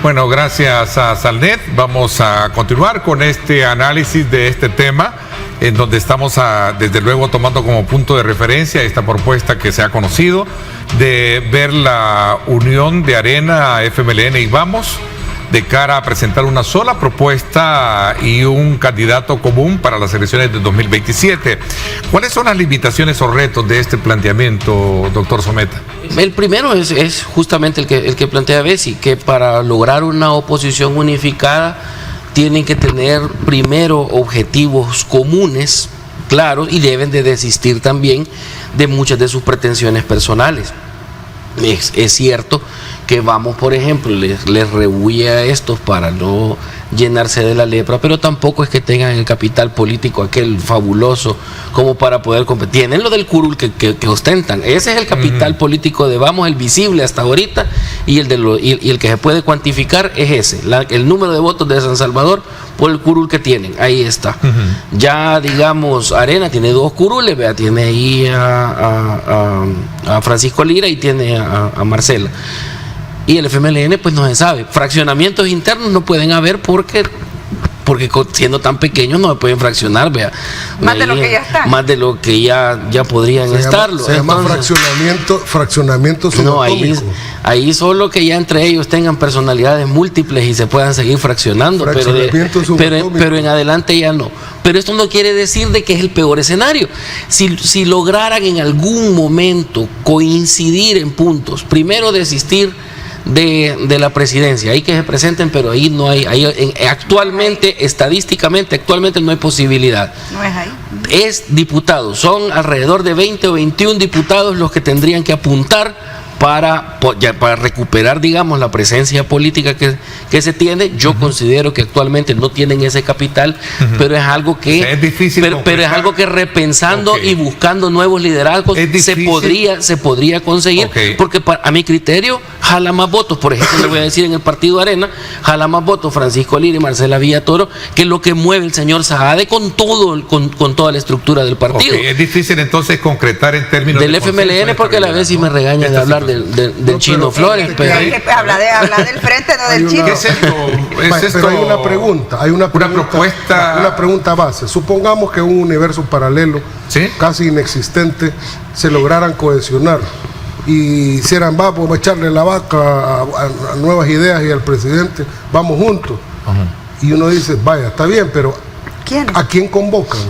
Bueno, gracias a Salnet. Vamos a continuar con este análisis de este tema, en donde estamos desde luego tomando como punto de referencia esta propuesta que se ha conocido de ver la unión de Arena, FMLN y Vamos de cara a presentar una sola propuesta y un candidato común para las elecciones de 2027. ¿Cuáles son las limitaciones o retos de este planteamiento, doctor Someta? El primero es justamente el que plantea Bessi, que para lograr una oposición unificada tienen que tener primero objetivos comunes, claros, y deben de desistir también de muchas de sus pretensiones personales. Es cierto que Vamos, por ejemplo, les rehuye a estos para no llenarse de la lepra, pero tampoco es que tengan el capital político aquel fabuloso como para poder competir. Tienen lo del curul que ostentan. Ese es el capital político de Vamos, el visible hasta ahorita, y el que se puede cuantificar es ese, el número de votos de San Salvador por el curul que tienen. Ahí está. Ya, digamos, Arena tiene 2 curules, vea, tiene ahí a Francisco Lira y tiene a Marcela. Y el FMLN pues no se sabe. Fraccionamientos internos no pueden haber porque siendo tan pequeños no se pueden fraccionar, vea. Más de lo que ya están. Más de lo que ya podrían estarlo. Se llama fraccionamiento subatómico. No, ahí solo que ya entre ellos tengan personalidades múltiples y se puedan seguir fraccionando, pero en adelante ya no. Pero esto no quiere decir de que es el peor escenario. Si lograran en algún momento coincidir en puntos, primero desistir de la presidencia, hay que se presenten, pero ahí no hay, actualmente, estadísticamente, no hay posibilidad. No es ahí. Es diputados, son alrededor de 20 o 21 diputados los que tendrían que apuntar para recuperar, digamos, la presencia política que se tiene. Yo considero que actualmente no tienen ese capital, pero es algo que es difícil, pero es algo que repensando y buscando nuevos liderazgos se podría conseguir, porque a mi criterio jala más votos. Por ejemplo, le voy a decir, en el partido Arena, jala más votos Francisco Lira y Marcela Villatoro que lo que mueve el señor Saade con toda la estructura del partido. Okay. Es difícil entonces concretar en términos del FMLN, porque a la vez sí me regaña de hablar del Chino Flores. Habla del frente, no del Chino. ¿Qué es esto? Pero hay una propuesta, una pregunta base. Supongamos que un universo paralelo, ¿sí?, casi inexistente, se lograran cohesionar y hicieran, vamos a echarle la vaca a nuevas ideas y al presidente, vamos juntos. Y uno dice, vaya, está bien, pero ¿a quién convocan?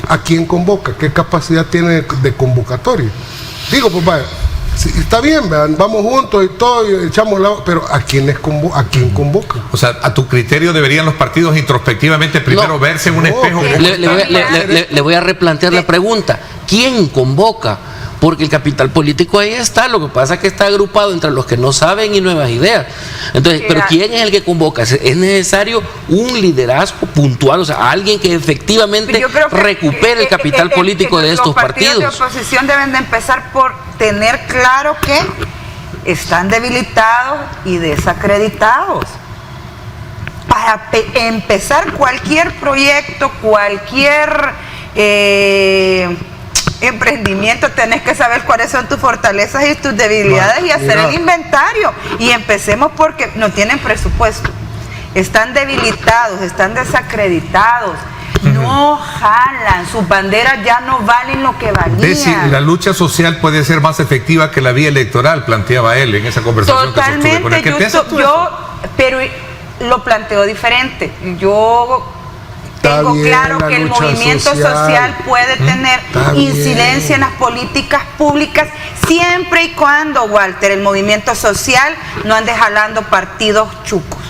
¿A quién convoca? ¿Qué capacidad tiene de convocatoria? Digo, pues vaya, sí, está bien, vean, vamos juntos y todo, y echamos la... Pero ¿a quién convoca? O sea, a tu criterio deberían los partidos introspectivamente primero verse en un espejo. Le voy a replantear la pregunta. ¿Quién convoca? Porque el capital político ahí está, lo que pasa es que está agrupado entre los que no saben y nuevas ideas. Entonces, pero ¿quién es el que convoca? Es necesario un liderazgo puntual, o sea, alguien que efectivamente recupere el capital político de estos partidos. Los partidos de oposición deben de empezar por tener claro que están debilitados y desacreditados. Para empezar cualquier proyecto, cualquier emprendimiento, tenés que saber cuáles son tus fortalezas y tus debilidades y hacer el inventario. Y empecemos porque no tienen presupuesto, están debilitados, están desacreditados, no jalan, sus banderas ya no valen lo que valían. Deci, la lucha social puede ser más efectiva que la vía electoral, planteaba él en esa conversación. Totalmente, que sostuve con él. Pero lo planteo diferente. Yo tengo claro que el movimiento social puede tener incidencia en las políticas públicas siempre y cuando, Walter, el movimiento social no ande jalando partidos chucos.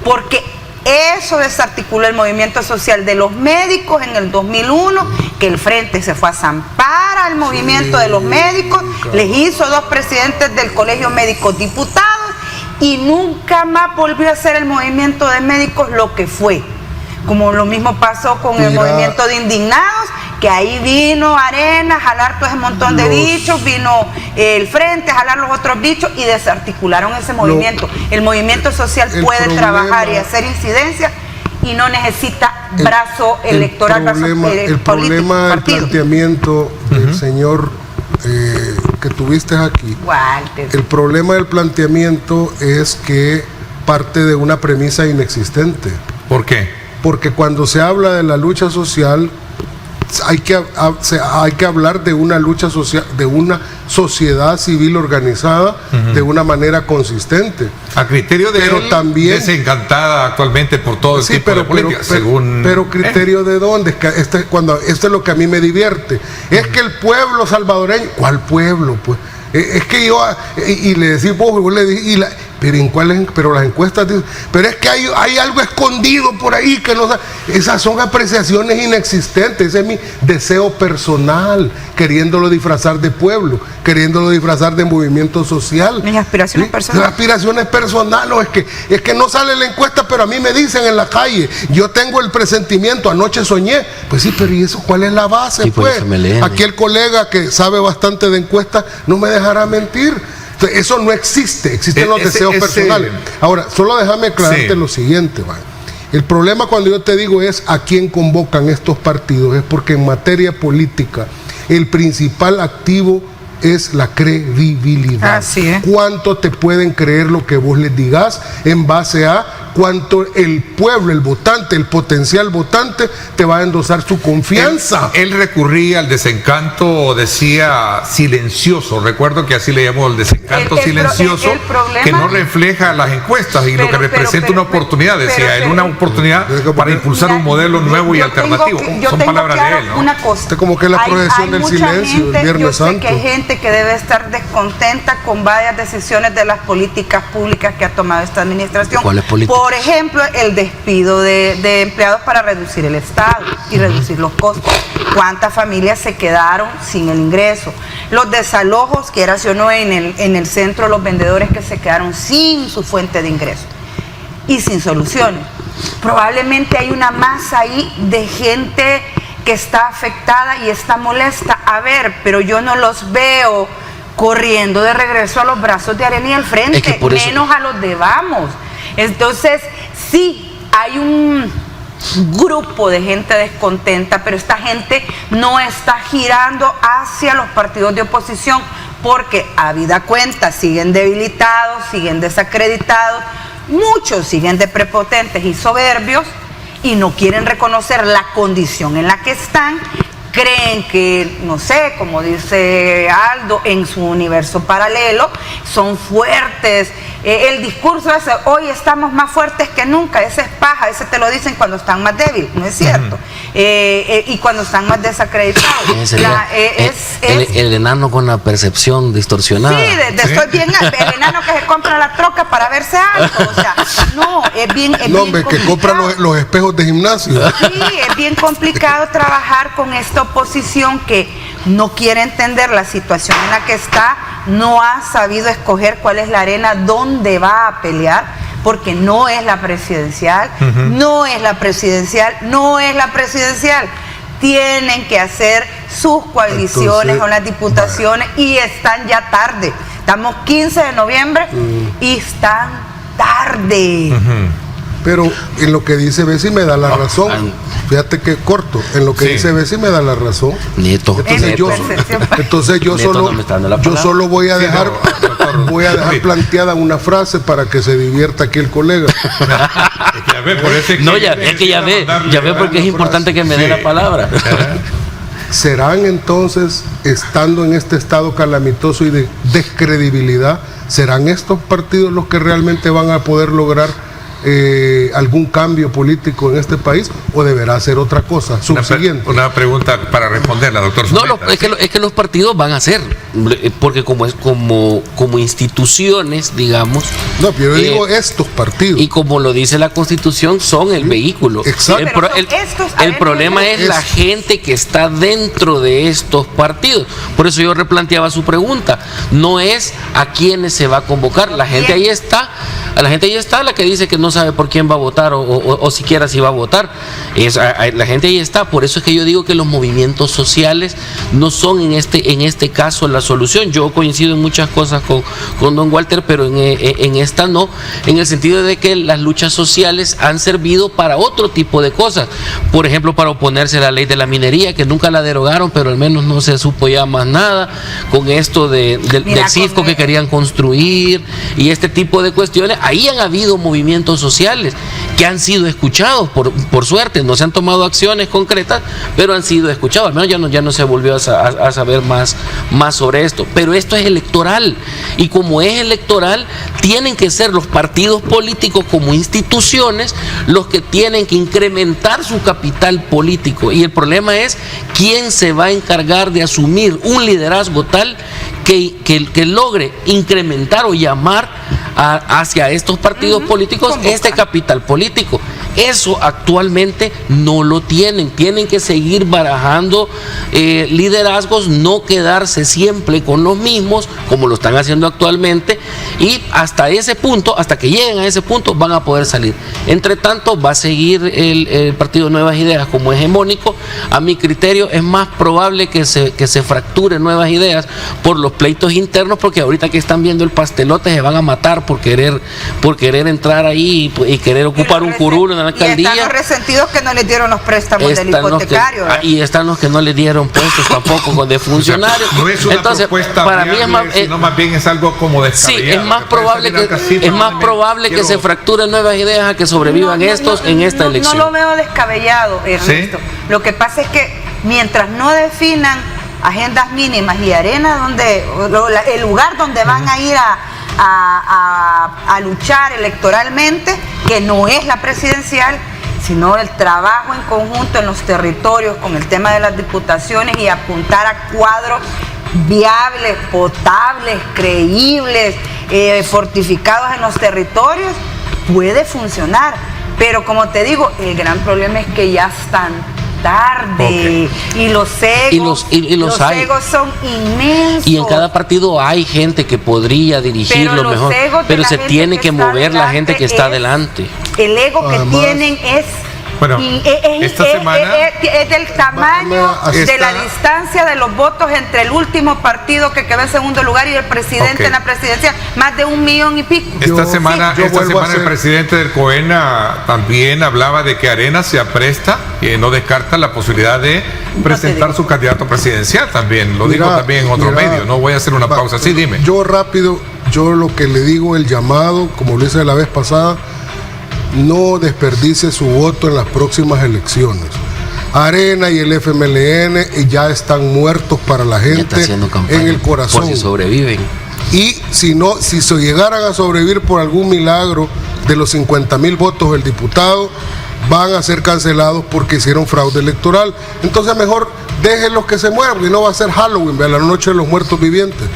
Porque eso desarticuló el movimiento social de los médicos en el 2001, que el Frente se fue a zampar al movimiento de los médicos, les hizo 2 presidentes del Colegio Médicos Diputados y nunca más volvió a ser el movimiento de médicos lo que fue. Como lo mismo pasó con el movimiento de indignados, que ahí vino Arena a jalar todo ese montón de bichos, vino el Frente a jalar los otros bichos y desarticularon ese movimiento. El movimiento social puede trabajar y hacer incidencia y no necesita brazo electoral, el problema del planteamiento del señor que tuviste aquí, Walter. El problema del planteamiento es que parte de una premisa inexistente. ¿Por qué? Porque cuando se habla de la lucha social, hay que hablar de una lucha social, de una sociedad civil organizada de una manera consistente. A criterio de él, también desencantada actualmente por todo el tipo de política, pero criterio de dónde, esto es lo que a mí me divierte. Es que el pueblo salvadoreño, ¿cuál pueblo? Pues es que yo, y le decís vos le decís, pero las encuestas dicen, pero es que hay algo escondido por ahí que no sabe. Esas son apreciaciones inexistentes. Ese es mi deseo personal, queriéndolo disfrazar de pueblo, queriéndolo disfrazar de movimiento social. Mis aspiraciones personales. Las aspiraciones personales, no, es que no sale la encuesta, pero a mí me dicen en la calle, yo tengo el presentimiento, anoche soñé. Pues sí, pero ¿y eso cuál es la base? Sí, pues aquí el colega que sabe bastante de encuestas no me dejará mentir. Eso no existe, existen los deseos personales. Ahora, solo déjame aclararte lo siguiente, ¿vale? El problema cuando yo te digo es a quién convocan estos partidos, es porque en materia política el principal activo es la credibilidad. Así es. ¿Cuánto te pueden creer lo que vos les digas en base a cuánto el pueblo, el votante, el potencial votante te va a endosar su confianza? Él recurría al desencanto, decía silencioso, recuerdo que así le llamó, el desencanto silencioso, que no refleja las encuestas y lo que representa una oportunidad, decía él, una oportunidad para impulsar un modelo nuevo y alternativo. Son palabras de él, ¿no? Una cosa, como que la proyección del silencio el Viernes Santo. Yo sé que hay gente que debe estar descontenta con varias decisiones de las políticas públicas que ha tomado esta administración. ¿Cuáles políticas? Por ejemplo, el despido de empleados para reducir el Estado y reducir los costos. ¿Cuántas familias se quedaron sin el ingreso? Los desalojos, quieras o no, en el centro, los vendedores que se quedaron sin su fuente de ingreso y sin soluciones. Probablemente hay una masa ahí de gente que está afectada y está molesta. A ver, pero yo no los veo corriendo de regreso a los brazos de Arena y al frente, Es que por eso... menos a los de Vamos. Entonces, sí, hay un grupo de gente descontenta, pero esta gente no está girando hacia los partidos de oposición porque, habida cuenta, siguen debilitados, siguen desacreditados, muchos siguen de prepotentes y soberbios y no quieren reconocer la condición en la que están. Creen que, no sé, como dice Aldo, en su universo paralelo, son fuertes. El discurso ese, hoy estamos más fuertes que nunca, ese es paja, ese te lo dicen cuando están más débiles, ¿no es cierto? Y cuando están más desacreditados. El enano con la percepción distorsionada. Sí, estoy bien, el enano que se compra la troca para verse alto, o sea, no, es bien No, hombre, que compra los espejos de gimnasio. Sí, es bien complicado trabajar con esta oposición que no quiere entender la situación en la que está, no ha sabido escoger cuál es la arena donde va a pelear, porque no es la presidencial, no es la presidencial, no es la presidencial. Tienen que hacer sus coaliciones con las diputaciones y están ya tarde. Estamos 15 de noviembre y están tarde. Pero en lo que dice Bessie me da la razón. Fíjate que corto. En lo que dice Bessie me da la razón. Nieto. Entonces yo solo voy a dejar planteada una frase para que se divierta aquí el colega. Ya ve porque es importante que me dé la palabra. ¿Serán entonces, estando en este estado calamitoso y de descredibilidad, serán estos partidos los que realmente van a poder lograr algún cambio político en este país, o deberá ser otra cosa subsiguiente? Una pregunta para responderla, doctor Zurita. Es que los partidos van a ser, porque como instituciones, digamos. No, pero yo digo estos partidos. Y como lo dice la Constitución, son el vehículo. Exacto. El problema es la gente que está dentro de estos partidos. Por eso yo replanteaba su pregunta. No es a quiénes se va a convocar. La gente ahí está. La gente ahí está, la que dice que no sabe por quién va a votar o siquiera si va a votar. La gente ahí está. Por eso es que yo digo que los movimientos sociales no son en este caso la solución. Yo coincido en muchas cosas con don Walter, pero en esta no, en el sentido de que las luchas sociales han servido para otro tipo de cosas. Por ejemplo, para oponerse a la ley de la minería, que nunca la derogaron, pero al menos no se supo ya más nada, con esto del CIFCO que querían construir y este tipo de cuestiones. Ahí han habido movimientos sociales que han sido escuchados, por suerte. No se han tomado acciones concretas, pero han sido escuchados. Al menos ya no se volvió a saber más sobre esto. Pero esto es electoral, y como es electoral, tienen que ser los partidos políticos como instituciones los que tienen que incrementar su capital político. Y el problema es quién se va a encargar de asumir un liderazgo tal que logre incrementar o llamar hacia estos partidos políticos este capital político. Eso actualmente no lo tienen. Tienen que seguir barajando liderazgos, no quedarse siempre con los mismos como lo están haciendo actualmente, y hasta ese punto, hasta que lleguen a ese punto, van a poder salir. Entre tanto, va a seguir el Partido Nuevas Ideas como hegemónico. A mi criterio es más probable que se fracture Nuevas Ideas por los pleitos internos, porque ahorita que están viendo el pastelote se van a matar por querer entrar ahí y querer ocupar un curul en la alcaldía. Y están los resentidos que no les dieron los préstamos del hipotecario. Y están los que no les dieron puestos tampoco con de funcionarios. No es una Entonces, propuesta para viable, mí es más, sino más bien es algo como descabellado. Sí, es más probable que se fracturen Nuevas Ideas a que sobrevivan en esta elección. No lo veo descabellado, Ernesto. ¿Sí? Lo que pasa es que mientras no definan agendas mínimas y arena el lugar donde van a ir a luchar electoralmente, que no es la presidencial, sino el trabajo en conjunto en los territorios con el tema de las diputaciones y apuntar a cuadros viables, potables, creíbles, fortificados en los territorios, puede funcionar. Pero como te digo, el gran problema es que ya están tarde, y los egos son inmensos, y en cada partido hay gente que podría dirigirlo mejor, pero se tiene que mover la gente que está adelante. El ego que tienen es Bueno, esta semana es del tamaño de esta- la distancia de los votos entre el último partido que quedó en segundo lugar y el presidente Ok. en la presidencia, más de 1 millón y pico. Esta Yo- semana, yo esta vuelvo a semana el hacer- presidente del COENA también hablaba de que Arena se apresta y no descarta la posibilidad de presentar su candidato presidencial también. Lo dijo Mira, también en otro mira, medio. No voy a hacer una va, pausa. Sí, dime. Yo rápido, yo lo que le digo, el llamado, como lo hice la vez pasada, no desperdicie su voto en las próximas elecciones. Arena y el FMLN ya están muertos para la Ya gente está haciendo campaña en el corazón. por si sobreviven. Y si no, si se llegaran a sobrevivir por algún milagro de los 50,000 votos del diputado, van a ser cancelados porque hicieron fraude electoral. Entonces mejor déjenlos que se mueran, porque no va a ser Halloween, vea, la noche de los muertos vivientes.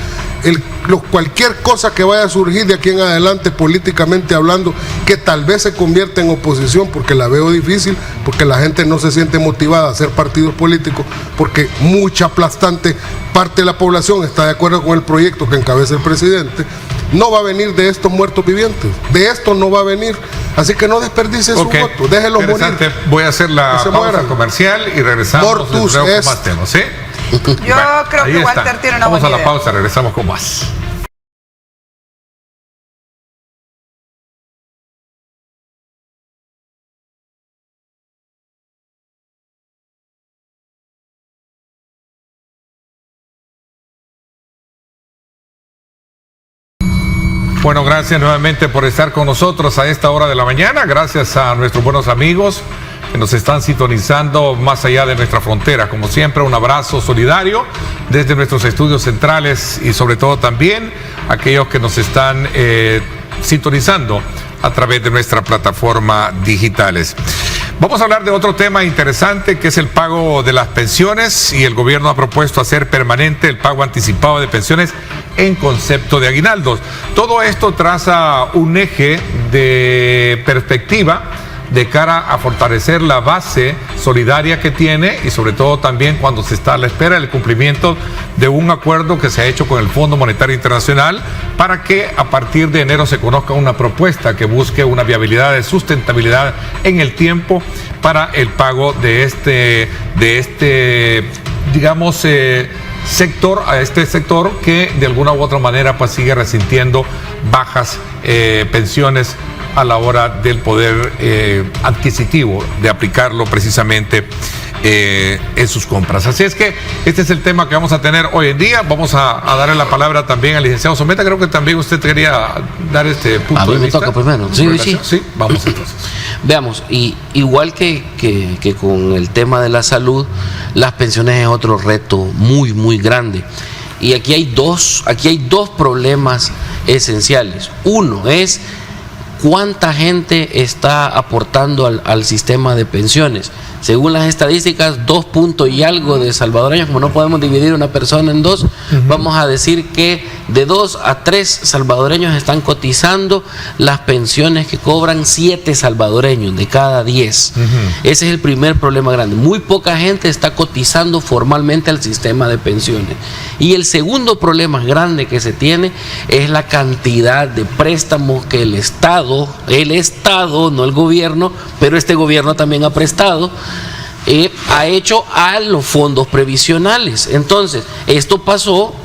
Cualquier cosa que vaya a surgir de aquí en adelante políticamente hablando, que tal vez se convierta en oposición, porque la veo difícil, porque la gente no se siente motivada a hacer partidos políticos, porque mucha aplastante parte de la población está de acuerdo con el proyecto que encabeza el presidente, no va a venir de estos muertos vivientes, de esto no va a venir, así que no desperdicie Ok. su voto, déjenlos morir. Interesante. Voy a hacer la Que se pausa mueran. comercial y regresamos Mortus con est. más temas, ¿sí? Yo Bueno, creo ahí que está. Walter tiene una Vamos a buena la idea. pausa, regresamos con más. Bueno, gracias nuevamente por estar con nosotros a esta hora de la mañana. Gracias a nuestros buenos amigos que nos están sintonizando más allá de nuestra frontera. Como siempre, un abrazo solidario desde nuestros estudios centrales y sobre todo también aquellos que nos están sintonizando a través de nuestra plataforma digitales. Vamos a hablar de otro tema interesante que es el pago de las pensiones, y el gobierno ha propuesto hacer permanente el pago anticipado de pensiones en concepto de aguinaldos. Todo esto traza un eje de perspectiva de cara a fortalecer la base solidaria que tiene, y sobre todo también cuando se está a la espera del cumplimiento de un acuerdo que se ha hecho con el Fondo Monetario Internacional para que a partir de enero se conozca una propuesta que busque una viabilidad de sustentabilidad en el tiempo para el pago de este digamos, sector, a este sector que de alguna u otra manera pues sigue resintiendo bajas pensiones a la hora del poder adquisitivo de aplicarlo precisamente en sus compras. Así es que este es el tema que vamos a tener hoy en día. Vamos a darle la palabra también al licenciado Someta. Creo que también usted quería dar este punto A mí de me vista. toca primero. Sí, sí. Sí, vamos entonces. Veamos, y igual que con el tema de la salud, las pensiones es otro reto muy, muy grande. Y aquí hay dos problemas esenciales. Uno es cuánta gente está aportando al sistema de pensiones. Según las estadísticas, 2 puntos y algo de salvadoreños, como no podemos dividir una persona en dos, vamos a decir que de 2 a 3 salvadoreños están cotizando las pensiones que cobran 7 salvadoreños de cada 10. Ese es el primer problema grande. Muy poca gente está cotizando formalmente al sistema de pensiones. Y el segundo problema grande que se tiene es la cantidad de préstamos que el Estado, no el gobierno, pero este gobierno también ha prestado, ha hecho a los fondos previsionales. Entonces, esto pasó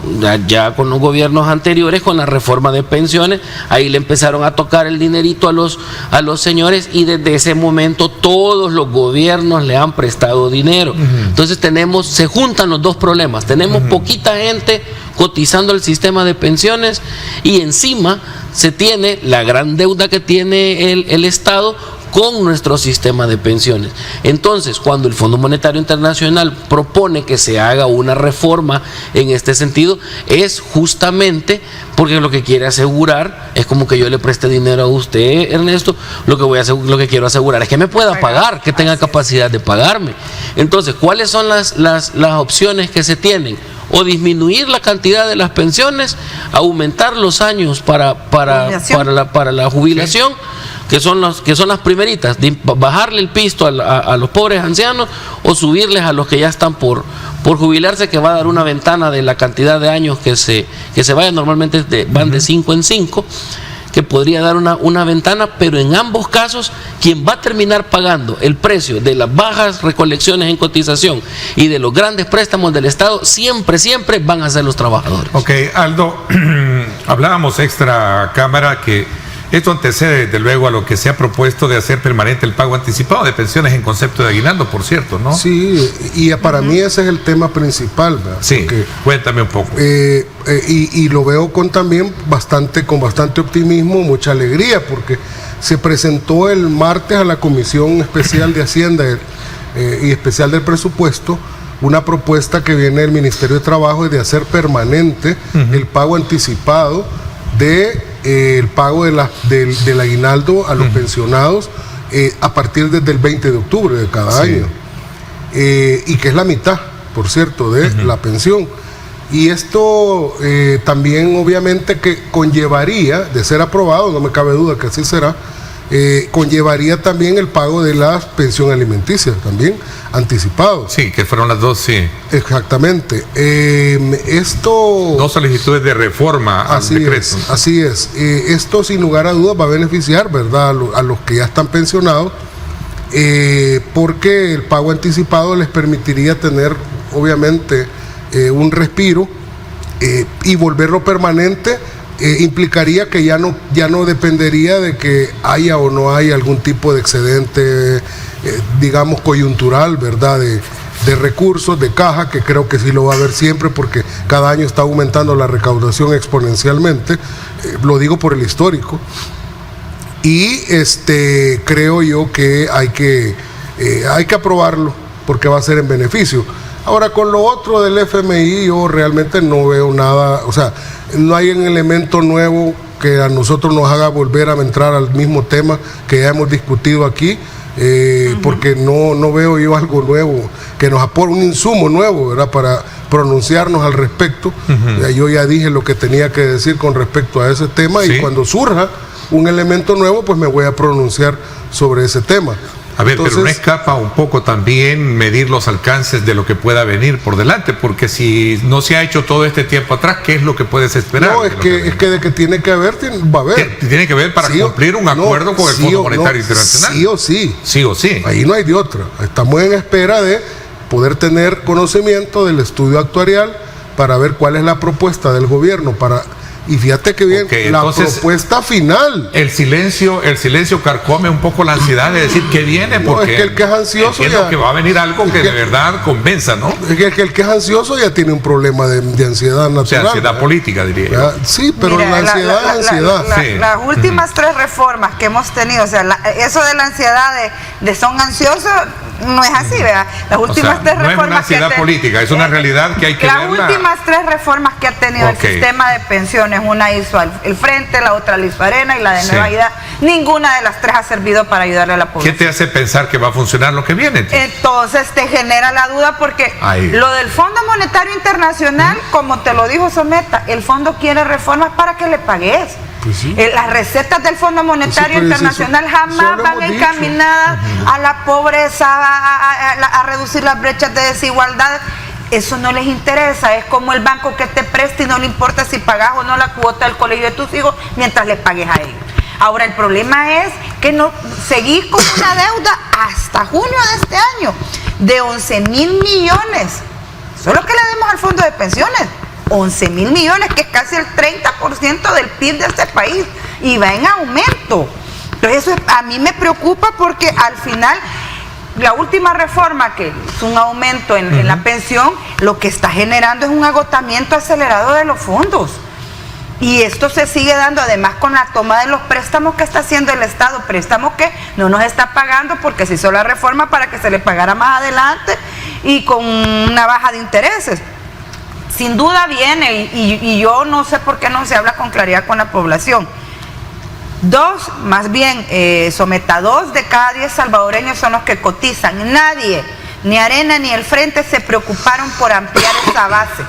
ya con los gobiernos anteriores, con la reforma de pensiones. Ahí le empezaron a tocar el dinerito a los señores, y desde ese momento todos los gobiernos le han prestado dinero. Entonces se juntan los dos problemas. Tenemos poquita gente cotizando al sistema de pensiones, y encima se tiene la gran deuda que tiene el Estado con nuestro sistema de pensiones. Entonces, cuando el Fondo Monetario Internacional propone que se haga una reforma en este sentido, es justamente porque lo que quiere asegurar es como que yo le preste dinero a usted, Ernesto, lo que quiero asegurar es que me pueda pagar, que tenga capacidad de pagarme. Entonces, ¿cuáles son las opciones que se tienen? O disminuir la cantidad de las pensiones, aumentar los años para la jubilación, que son las primeritas, bajarle el pisto a los pobres ancianos, o subirles a los que ya están por jubilarse, que va a dar una ventana de la cantidad de años que se vayan. Normalmente van de 5 en 5. que podría dar una ventana, pero en ambos casos, quien va a terminar pagando el precio de las bajas recolecciones en cotización y de los grandes préstamos del Estado, siempre van a ser los trabajadores. Ok, Aldo, hablábamos extra cámara que esto antecede desde luego a lo que se ha propuesto de hacer permanente el pago anticipado de pensiones en concepto de aguinaldo, por cierto, ¿no? Sí, y para mí ese es el tema principal, ¿verdad? Sí, porque, cuéntame un poco. Y lo veo con bastante optimismo, mucha alegría, porque se presentó el martes a la Comisión Especial de Hacienda y Especial del Presupuesto una propuesta que viene del Ministerio de Trabajo de hacer permanente el pago anticipado el pago del aguinaldo a los pensionados a partir desde el 20 de octubre de cada año, y que es la mitad, por cierto, de la pensión. Y esto también obviamente que conllevaría, de ser aprobado, no me cabe duda que así será, conllevaría también el pago de la pensión alimenticia, también anticipado. Sí, que fueron las dos, sí. Exactamente. Dos solicitudes de reforma al decreto. Así es. Esto sin lugar a dudas va a beneficiar, ¿verdad?, a los que ya están pensionados, porque el pago anticipado les permitiría tener, obviamente, un respiro, y volverlo permanente. Implicaría que ya no dependería de que haya o no haya algún tipo de excedente, digamos, coyuntural, ¿verdad?, de recursos, de caja, que creo que sí lo va a haber siempre, porque cada año está aumentando la recaudación exponencialmente, lo digo por el histórico, y creo yo que hay que aprobarlo, porque va a ser en beneficio. Ahora, con lo otro del FMI, yo realmente no veo nada, o sea, no hay un elemento nuevo que a nosotros nos haga volver a entrar al mismo tema que ya hemos discutido aquí, porque no veo yo algo nuevo, que nos aporte un insumo nuevo, ¿verdad?, para pronunciarnos al respecto. Yo ya dije lo que tenía que decir con respecto a ese tema, y cuando surja un elemento nuevo, pues me voy a pronunciar sobre ese tema. A ver, entonces, pero no escapa un poco también medir los alcances de lo que pueda venir por delante, porque si no se ha hecho todo este tiempo atrás, ¿qué es lo que puedes esperar? No, es que de que tiene que haber, va a haber. Tiene que haber para cumplir un acuerdo con el Fondo Monetario Internacional. Sí o sí. Sí o sí. Ahí no hay de otra. Estamos en espera de poder tener conocimiento del estudio actuarial para ver cuál es la propuesta del gobierno para... Y fíjate que bien, entonces, la propuesta final. El silencio carcome un poco la ansiedad de decir que viene, porque no, es que el que es ansioso que va a venir algo que de verdad convenza, ¿no? Es que el que es ansioso ya tiene un problema de ansiedad natural. O sea, ansiedad política, diría yo. Sí, pero mira, la ansiedad es ansiedad. Las últimas tres reformas que hemos tenido, o sea, eso de la ansiedad de son ansiosos, no es así, ¿verdad? Las últimas tres reformas. No es una ansiedad política, es una realidad que hay que verla. Las últimas tres reformas que ha tenido el sistema de pensiones, una hizo el Frente, la otra la hizo Arena y la de Nueva Vida, ninguna de las tres ha servido para ayudarle a la población. ¿Qué te hace pensar que va a funcionar lo que viene? Entonces te genera la duda, porque lo del Fondo Monetario Internacional, como te lo dijo Someta, el fondo quiere reformas para que le pagues. Pues sí. Las recetas del Fondo Monetario Internacional jamás van encaminadas a la pobreza, a reducir las brechas de desigualdad. Eso no les interesa. Es como el banco que te presta y no le importa si pagas o no la cuota del colegio de tus hijos mientras les pagues a ellos. Ahora, el problema es que no seguís con una deuda hasta junio de este año de 11.000 millones. Eso es lo que le demos al fondo de pensiones. 11.000 millones, que es casi el 30% del PIB de este país, y va en aumento. Entonces eso a mí me preocupa, porque al final la última reforma, que es un aumento en la pensión, lo que está generando es un agotamiento acelerado de los fondos. Y esto se sigue dando además con la toma de los préstamos que está haciendo el Estado, préstamos que no nos está pagando porque se hizo la reforma para que se le pagara más adelante y con una baja de intereses. Sin duda viene, y yo no sé por qué no se habla con claridad con la población. Más bien, Someta, 2 de cada 10 salvadoreños son los que cotizan. Nadie, ni Arena ni el Frente, se preocuparon por ampliar esa base.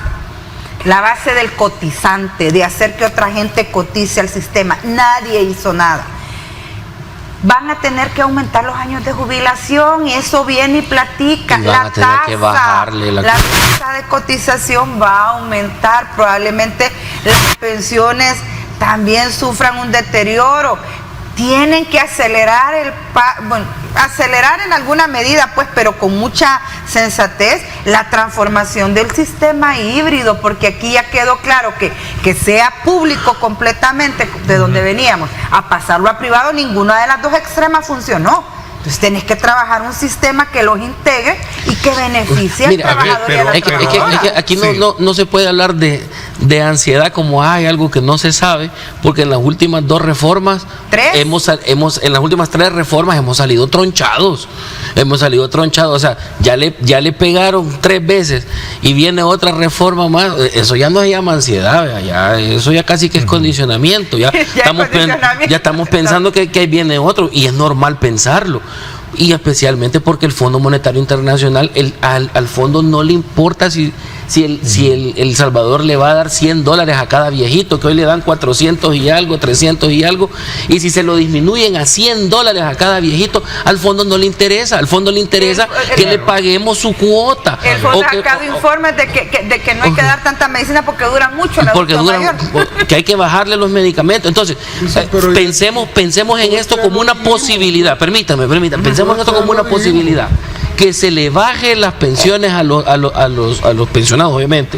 La base del cotizante, de hacer que otra gente cotice al sistema. Nadie hizo nada. Van a tener que aumentar los años de jubilación, y eso viene y platica. La tasa de cotización va a aumentar. Probablemente las pensiones también sufran un deterioro. Tienen que acelerar acelerar en alguna medida, pues, pero con mucha sensatez, la transformación del sistema híbrido, porque aquí ya quedó claro que sea público completamente de donde veníamos, a pasarlo a privado, ninguna de las dos extremas funcionó. Entonces tenés que trabajar un sistema que los integre y que beneficie al trabajador y a la trabajadora. Es que aquí no se puede hablar de ansiedad como hay algo que no se sabe, porque en las últimas dos reformas, en las últimas 3 reformas hemos salido tronchados. O sea, ya le pegaron 3 veces y viene otra reforma más. Eso ya no se llama ansiedad, eso ya casi que es condicionamiento. Ya estamos pensando que viene otro, y es normal pensarlo. Y especialmente porque el Fondo Monetario Internacional, al fondo no le importa si el Salvador le va a dar $100 a cada viejito, que hoy le dan 400 y algo, 300 y algo, y si se lo disminuyen a $100 a cada viejito, al fondo no le interesa. Al fondo le interesa que le paguemos su cuota. El fondo ha sacado informes de que no hay que dar tanta medicina porque duran mucho. Que hay que bajarle los medicamentos. Entonces, pensemos en esto como una posibilidad. Permítame, pensemos en esto como una posibilidad. Que se le baje las pensiones a los pensionados, obviamente,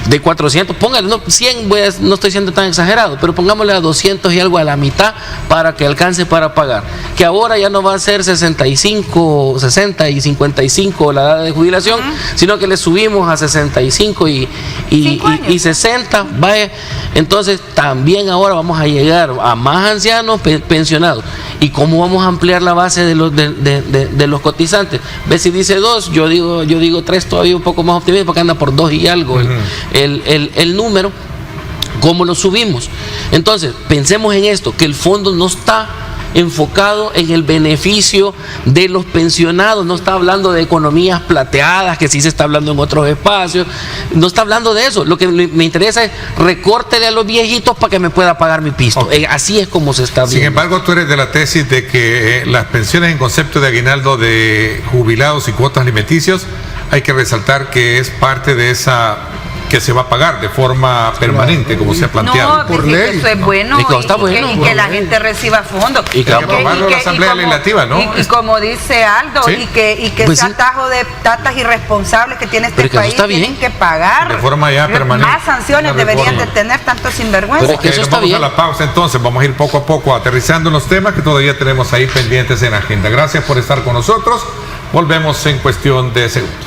de 400, póngale, 100, no estoy siendo tan exagerado, pero pongámosle a 200 y algo, a la mitad, para que alcance para pagar. Que ahora ya no va a ser 65, 60 y 55 la edad de jubilación, sino que le subimos a 65 y 60, vaya. Entonces también ahora vamos a llegar a más ancianos pensionados. ¿Y cómo vamos a ampliar la base de los cotizantes? Ve, si dice 2, yo digo 3, todavía un poco más optimista, porque anda por 2 y algo el número. ¿Cómo lo subimos? Entonces, pensemos en esto, que el fondo no está enfocado en el beneficio de los pensionados, no está hablando de economías plateadas, que sí se está hablando en otros espacios, no está hablando de eso. Lo que me interesa es recórtele a los viejitos para que me pueda pagar mi pisto. Así es como se está viendo. Sin embargo, tú eres de la tesis de que las pensiones en concepto de aguinaldo de jubilados y cuotas alimenticios, hay que resaltar que es parte de esa que se va a pagar de forma permanente, como se ha planteado. No, por ley. Eso es bueno, y que la gente reciba fondos. Y que aprobarlo en la Asamblea Legislativa, ¿no? Y como dice Aldo, ¿sí? y que pues ese atajo de tatas irresponsables que tiene este país, tienen que pagar. De forma ya permanente. Más sanciones deberían de tener tantos sinvergüenzas. Pero eso está bien. Vamos a la pausa entonces, vamos a ir poco a poco aterrizando en los temas que todavía tenemos ahí pendientes en la agenda. Gracias por estar con nosotros. Volvemos en cuestión de segundos.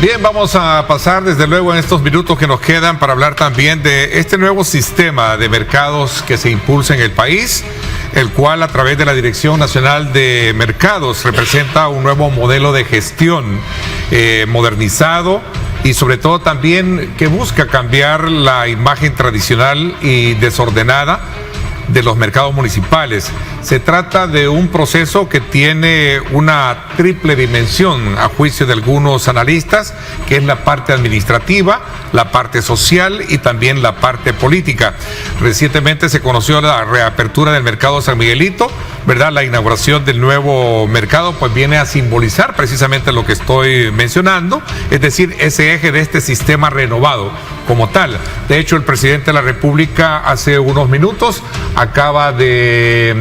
Bien, vamos a pasar desde luego en estos minutos que nos quedan para hablar también de este nuevo sistema de mercados que se impulsa en el país, el cual a través de la Dirección Nacional de Mercados representa un nuevo modelo de gestión modernizado y sobre todo también que busca cambiar la imagen tradicional y desordenada de los mercados municipales. Se trata de un proceso que tiene una triple dimensión a juicio de algunos analistas, que es la parte administrativa, la parte social y también la parte política. Recientemente se conoció la reapertura del mercado San Miguelito, ¿verdad? La inauguración del nuevo mercado pues viene a simbolizar precisamente lo que estoy mencionando, es decir, ese eje de este sistema renovado como tal. De hecho, el presidente de la República hace unos minutos acaba de,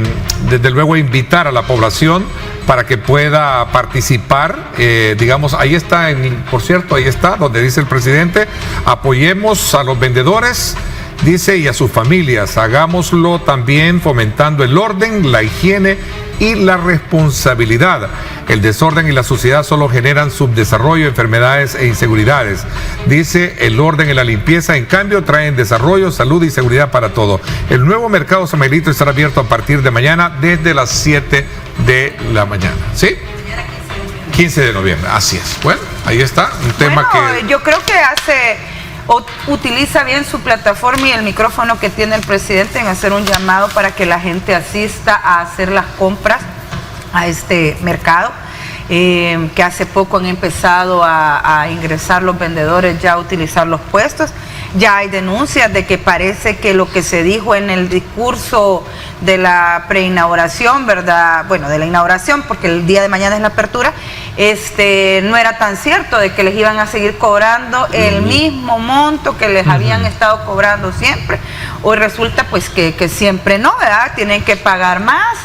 desde luego, invitar a la población para que pueda participar. Digamos, ahí está, por cierto, ahí está, donde dice el presidente, apoyemos a los vendedores, dice, y a sus familias. Hagámoslo también fomentando el orden, la higiene y la responsabilidad. El desorden y la suciedad solo generan subdesarrollo, enfermedades e inseguridades. Dice, el orden y la limpieza, en cambio, traen desarrollo, salud y seguridad para todo. El nuevo mercado San Miguelito estará abierto a partir de mañana desde las 7 de la mañana. ¿Sí? 15 de noviembre, así es. Bueno, ahí está, un tema que... Yo creo que utiliza bien su plataforma y el micrófono que tiene el presidente en hacer un llamado para que la gente asista a hacer las compras a este mercado. que hace poco han empezado a ingresar los vendedores ya a utilizar los puestos. Ya hay denuncias de que parece que lo que se dijo en el discurso de la preinauguración, ¿verdad? Bueno, de la inauguración, porque el día de mañana es la apertura, no era tan cierto, de que les iban a seguir cobrando el mismo monto que les habían estado cobrando siempre. Hoy resulta pues que siempre no, ¿verdad? Tienen que pagar más.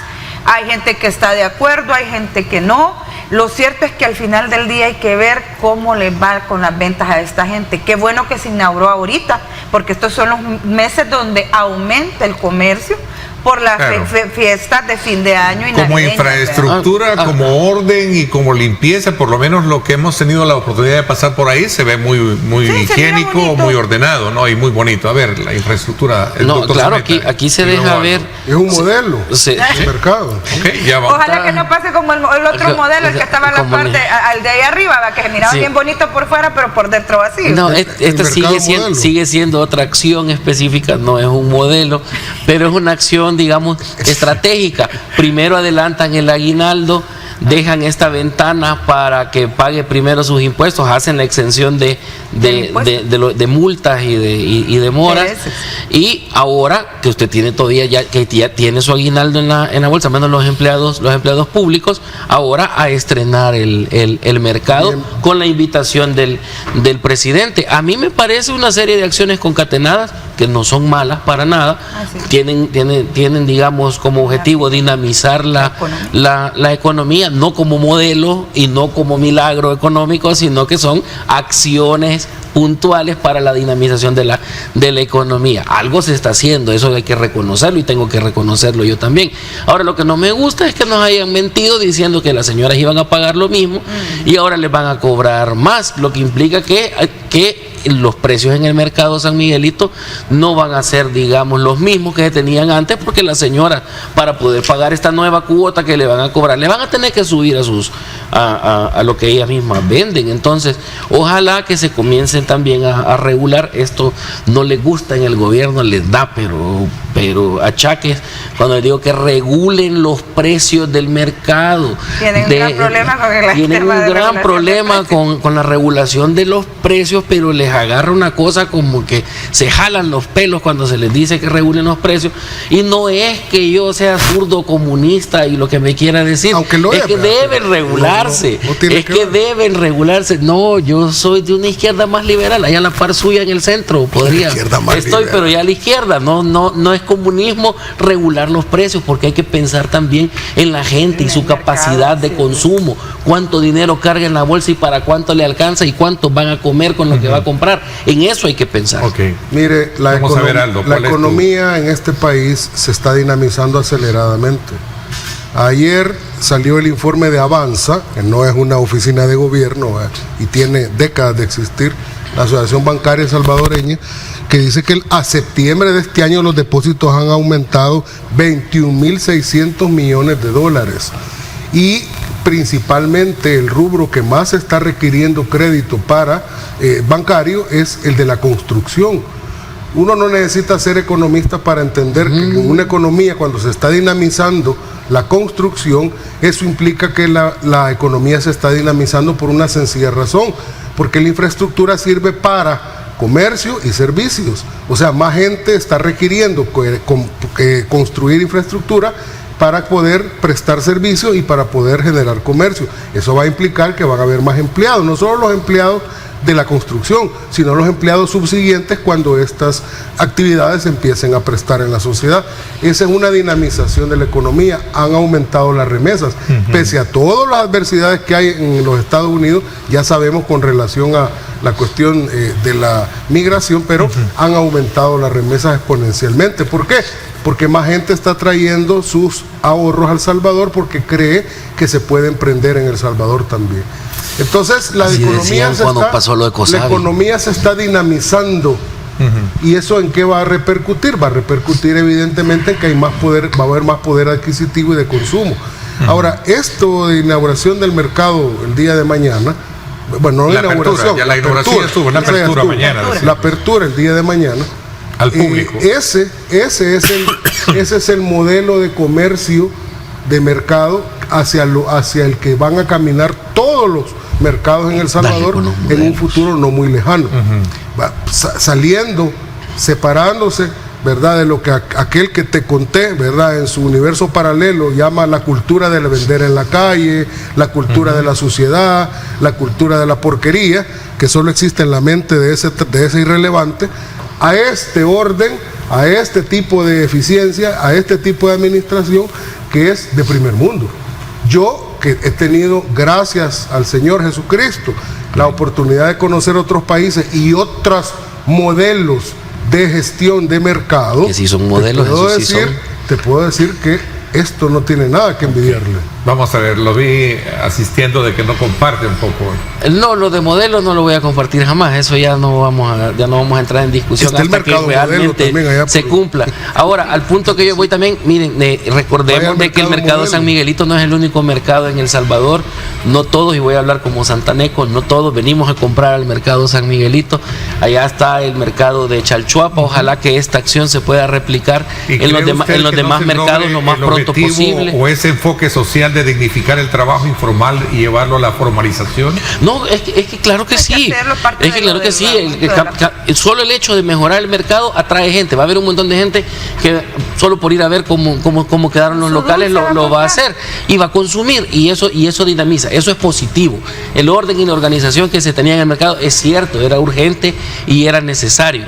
Hay gente que está de acuerdo, hay gente que no. Lo cierto es que al final del día hay que ver cómo les va con las ventas a esta gente. Qué bueno que se inauguró ahorita, porque estos son los meses donde aumenta el comercio por las fiestas de fin de año y como infraestructura, como orden y como limpieza, por lo menos lo que hemos tenido la oportunidad de pasar por ahí se ve muy higiénico, muy ordenado, ¿no? Y muy bonito. A ver, la infraestructura. No, claro, aquí se deja ver. Es un modelo de mercado. Okay, ya vamos. Ojalá que no pase como el otro modelo, el que estaba en la parte, al de ahí arriba, que se miraba bien bonito por fuera, pero por dentro vacío. No, esta sigue siendo otra acción específica, no es un modelo, pero es una acción, digamos, estratégica. Primero adelantan el aguinaldo, dejan esta ventana para que pague primero sus impuestos, hacen la exención de multas y de moras, y ahora que usted tiene todavía que ya tiene su aguinaldo en la bolsa, menos los empleados públicos, ahora a estrenar el mercado. Bien. Con la invitación del presidente. A mí me parece una serie de acciones concatenadas que no son malas para nada. Tienen digamos como objetivo dinamizar la economía, no como modelo y no como milagro económico, sino que son acciones puntuales para la dinamización de la economía. Algo se está haciendo, eso hay que reconocerlo y tengo que reconocerlo yo también. Ahora, lo que no me gusta es que nos hayan mentido diciendo que las señoras iban a pagar lo mismo y ahora les van a cobrar más, lo que implica que los precios en el mercado San Miguelito no van a ser, digamos, los mismos que se tenían antes, porque las señoras, para poder pagar esta nueva cuota que le van a cobrar, le van a tener que subir a lo que ellas mismas venden. Entonces, ojalá que se comiencen también a regular. Esto no les gusta en el gobierno, les da pero achaques cuando les digo que regulen los precios del mercado. Tienen un gran problema con la regulación de los precios, pero les agarra una cosa como que se jalan los pelos cuando se les dice que regulen los precios. Y no es que yo sea zurdo comunista y lo que me quiera decir, es que deben regularse, deben regularse. No, yo soy de una izquierda más liberal, allá a la par suya en el centro podría pero ya a la izquierda. No es comunismo regular los precios, porque hay que pensar también en la gente y su capacidad de consumo, cuánto dinero carga en la bolsa y para cuánto le alcanza y cuántos van a comer con lo que va a comprar. En eso hay que pensar. Mire, la economía en este país se está dinamizando aceleradamente. Ayer salió el informe de Avanza, que no es una oficina de gobierno y tiene décadas de existir, la Asociación Bancaria Salvadoreña, que dice que a septiembre de este año los depósitos han aumentado 21.600 millones de dólares. Y principalmente el rubro que más está requiriendo crédito para bancario es el de la construcción. Uno no necesita ser economista para entender que en una economía, cuando se está dinamizando la construcción, eso implica que la economía se está dinamizando por una sencilla razón, porque la infraestructura sirve para comercio y servicios. O sea, más gente está requiriendo construir infraestructura para poder prestar servicios y para poder generar comercio. Eso va a implicar que van a haber más empleados, no solo los empleados de la construcción, sino los empleados subsiguientes cuando estas actividades empiecen a prestar en la sociedad. Esa es una dinamización de la economía. Han aumentado las remesas, pese a todas las adversidades que hay en los Estados Unidos, ya sabemos con relación a la cuestión de la migración, pero han aumentado las remesas exponencialmente. ¿Por qué? Porque más gente está trayendo sus ahorros al Salvador porque cree que se puede emprender en El Salvador también. Entonces la economía se está dinamizando. ¿Y eso en qué va a repercutir? Va a repercutir evidentemente en que hay más poder, va a haber más poder adquisitivo y de consumo. Ahora, esto de inauguración del mercado el día de mañana, bueno, no la inauguración, la inauguración estuvo, la apertura mañana. La apertura el día de mañana. Al público. Ese es el modelo de comercio, de mercado hacia el que van a caminar todos los mercados en El Salvador en un futuro no muy lejano. Saliendo, separándose, ¿verdad?, de lo que aquel que te conté, ¿verdad?, en su universo paralelo llama la cultura del vender en la calle, la cultura de la suciedad, la cultura de la porquería, que solo existe en la mente de ese irrelevante, a este orden, a este tipo de eficiencia, a este tipo de administración que es de primer mundo. Yo, que he tenido, gracias al Señor Jesucristo, la oportunidad de conocer otros países y otros modelos de gestión de mercado, que sí son modelos, te puedo decir que esto no tiene nada que envidiarle. Vamos a ver, lo vi asistiendo de que no comparte un poco. No, lo de modelos no lo voy a compartir jamás, eso ya no vamos a entrar en discusión hasta que realmente se cumpla. Ahora, al punto que yo voy también, miren, recordemos de que el mercado San Miguelito no es el único mercado en El Salvador, no todos, y voy a hablar como santaneco, no todos venimos a comprar al mercado San Miguelito, allá está el mercado de Chalchuapa, ojalá que esta acción se pueda replicar en los demás mercados lo más pronto posible. ¿O ese enfoque social de dignificar el trabajo informal y llevarlo a la formalización? No, es que claro que sí. Es que claro que sí. Solo el hecho de mejorar el mercado atrae gente. Va a haber un montón de gente que solo por ir a ver cómo quedaron los locales lo va a hacer y va a consumir. Y eso dinamiza. Eso es positivo. El orden y la organización que se tenía en el mercado es cierto, era urgente y era necesario.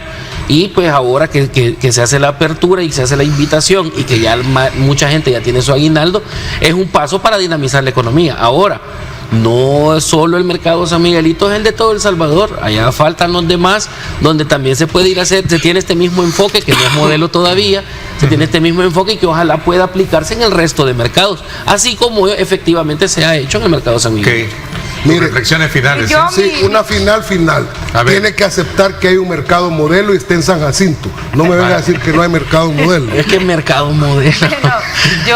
Y pues ahora que se hace la apertura y se hace la invitación y que ya mucha gente ya tiene su aguinaldo, es un paso para dinamizar la economía. Ahora, no es solo el mercado San Miguelito, es el de todo El Salvador. Allá faltan los demás, donde también se puede ir a hacer, se tiene este mismo enfoque, que no es modelo todavía, se tiene este mismo enfoque y que ojalá pueda aplicarse en el resto de mercados, así como efectivamente se ha hecho en el mercado San Miguelito. Mire, reflexiones finales. Sí, una final. Tiene que aceptar que hay un mercado modelo y está en San Jacinto. No me venga a decir que no hay mercado modelo. Es que es mercado modelo.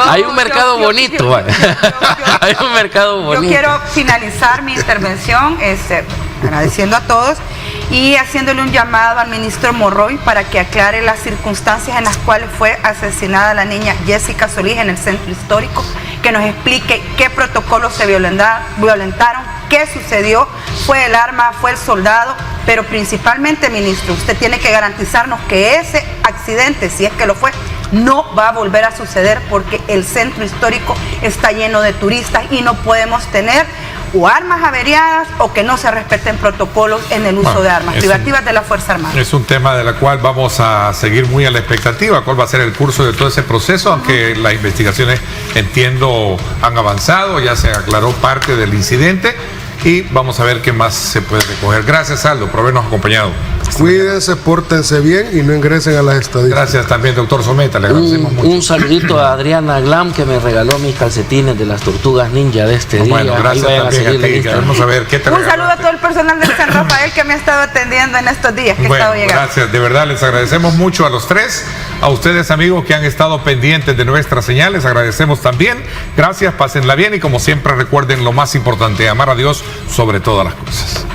Hay un mercado bonito. Hay un mercado bonito. Yo quiero finalizar mi intervención agradeciendo a todos y haciéndole un llamado al ministro Morroy para que aclare las circunstancias en las cuales fue asesinada la niña Jessica Solís en el centro histórico, que nos explique qué protocolos se violentaron, qué sucedió, fue el arma, fue el soldado, pero principalmente, ministro, usted tiene que garantizarnos que ese accidente, si es que lo fue, no va a volver a suceder, porque el centro histórico está lleno de turistas y no podemos tener o armas averiadas o que no se respeten protocolos en el uso de armas privativas de la Fuerza Armada. Es un tema de la cual vamos a seguir muy a la expectativa, cuál va a ser el curso de todo ese proceso, aunque las investigaciones, entiendo, han avanzado, ya se aclaró parte del incidente y vamos a ver qué más se puede recoger. Gracias, Aldo, por habernos acompañado. Cuídense, pórtense bien y no ingresen a las estadísticas. Gracias también, doctor Someta, le agradecemos mucho. Un saludito a Adriana Glam, que me regaló mis calcetines de las tortugas ninja de este día. Bueno, gracias también a ti, vamos a ver qué te Un saludo a todo el personal de San Rafael que me ha estado atendiendo en estos días que he estado llegando. Gracias, de verdad les agradecemos mucho a los tres, a ustedes amigos que han estado pendientes de nuestras señales, agradecemos también. Gracias, pásenla bien y como siempre recuerden lo más importante, amar a Dios sobre todas las cosas.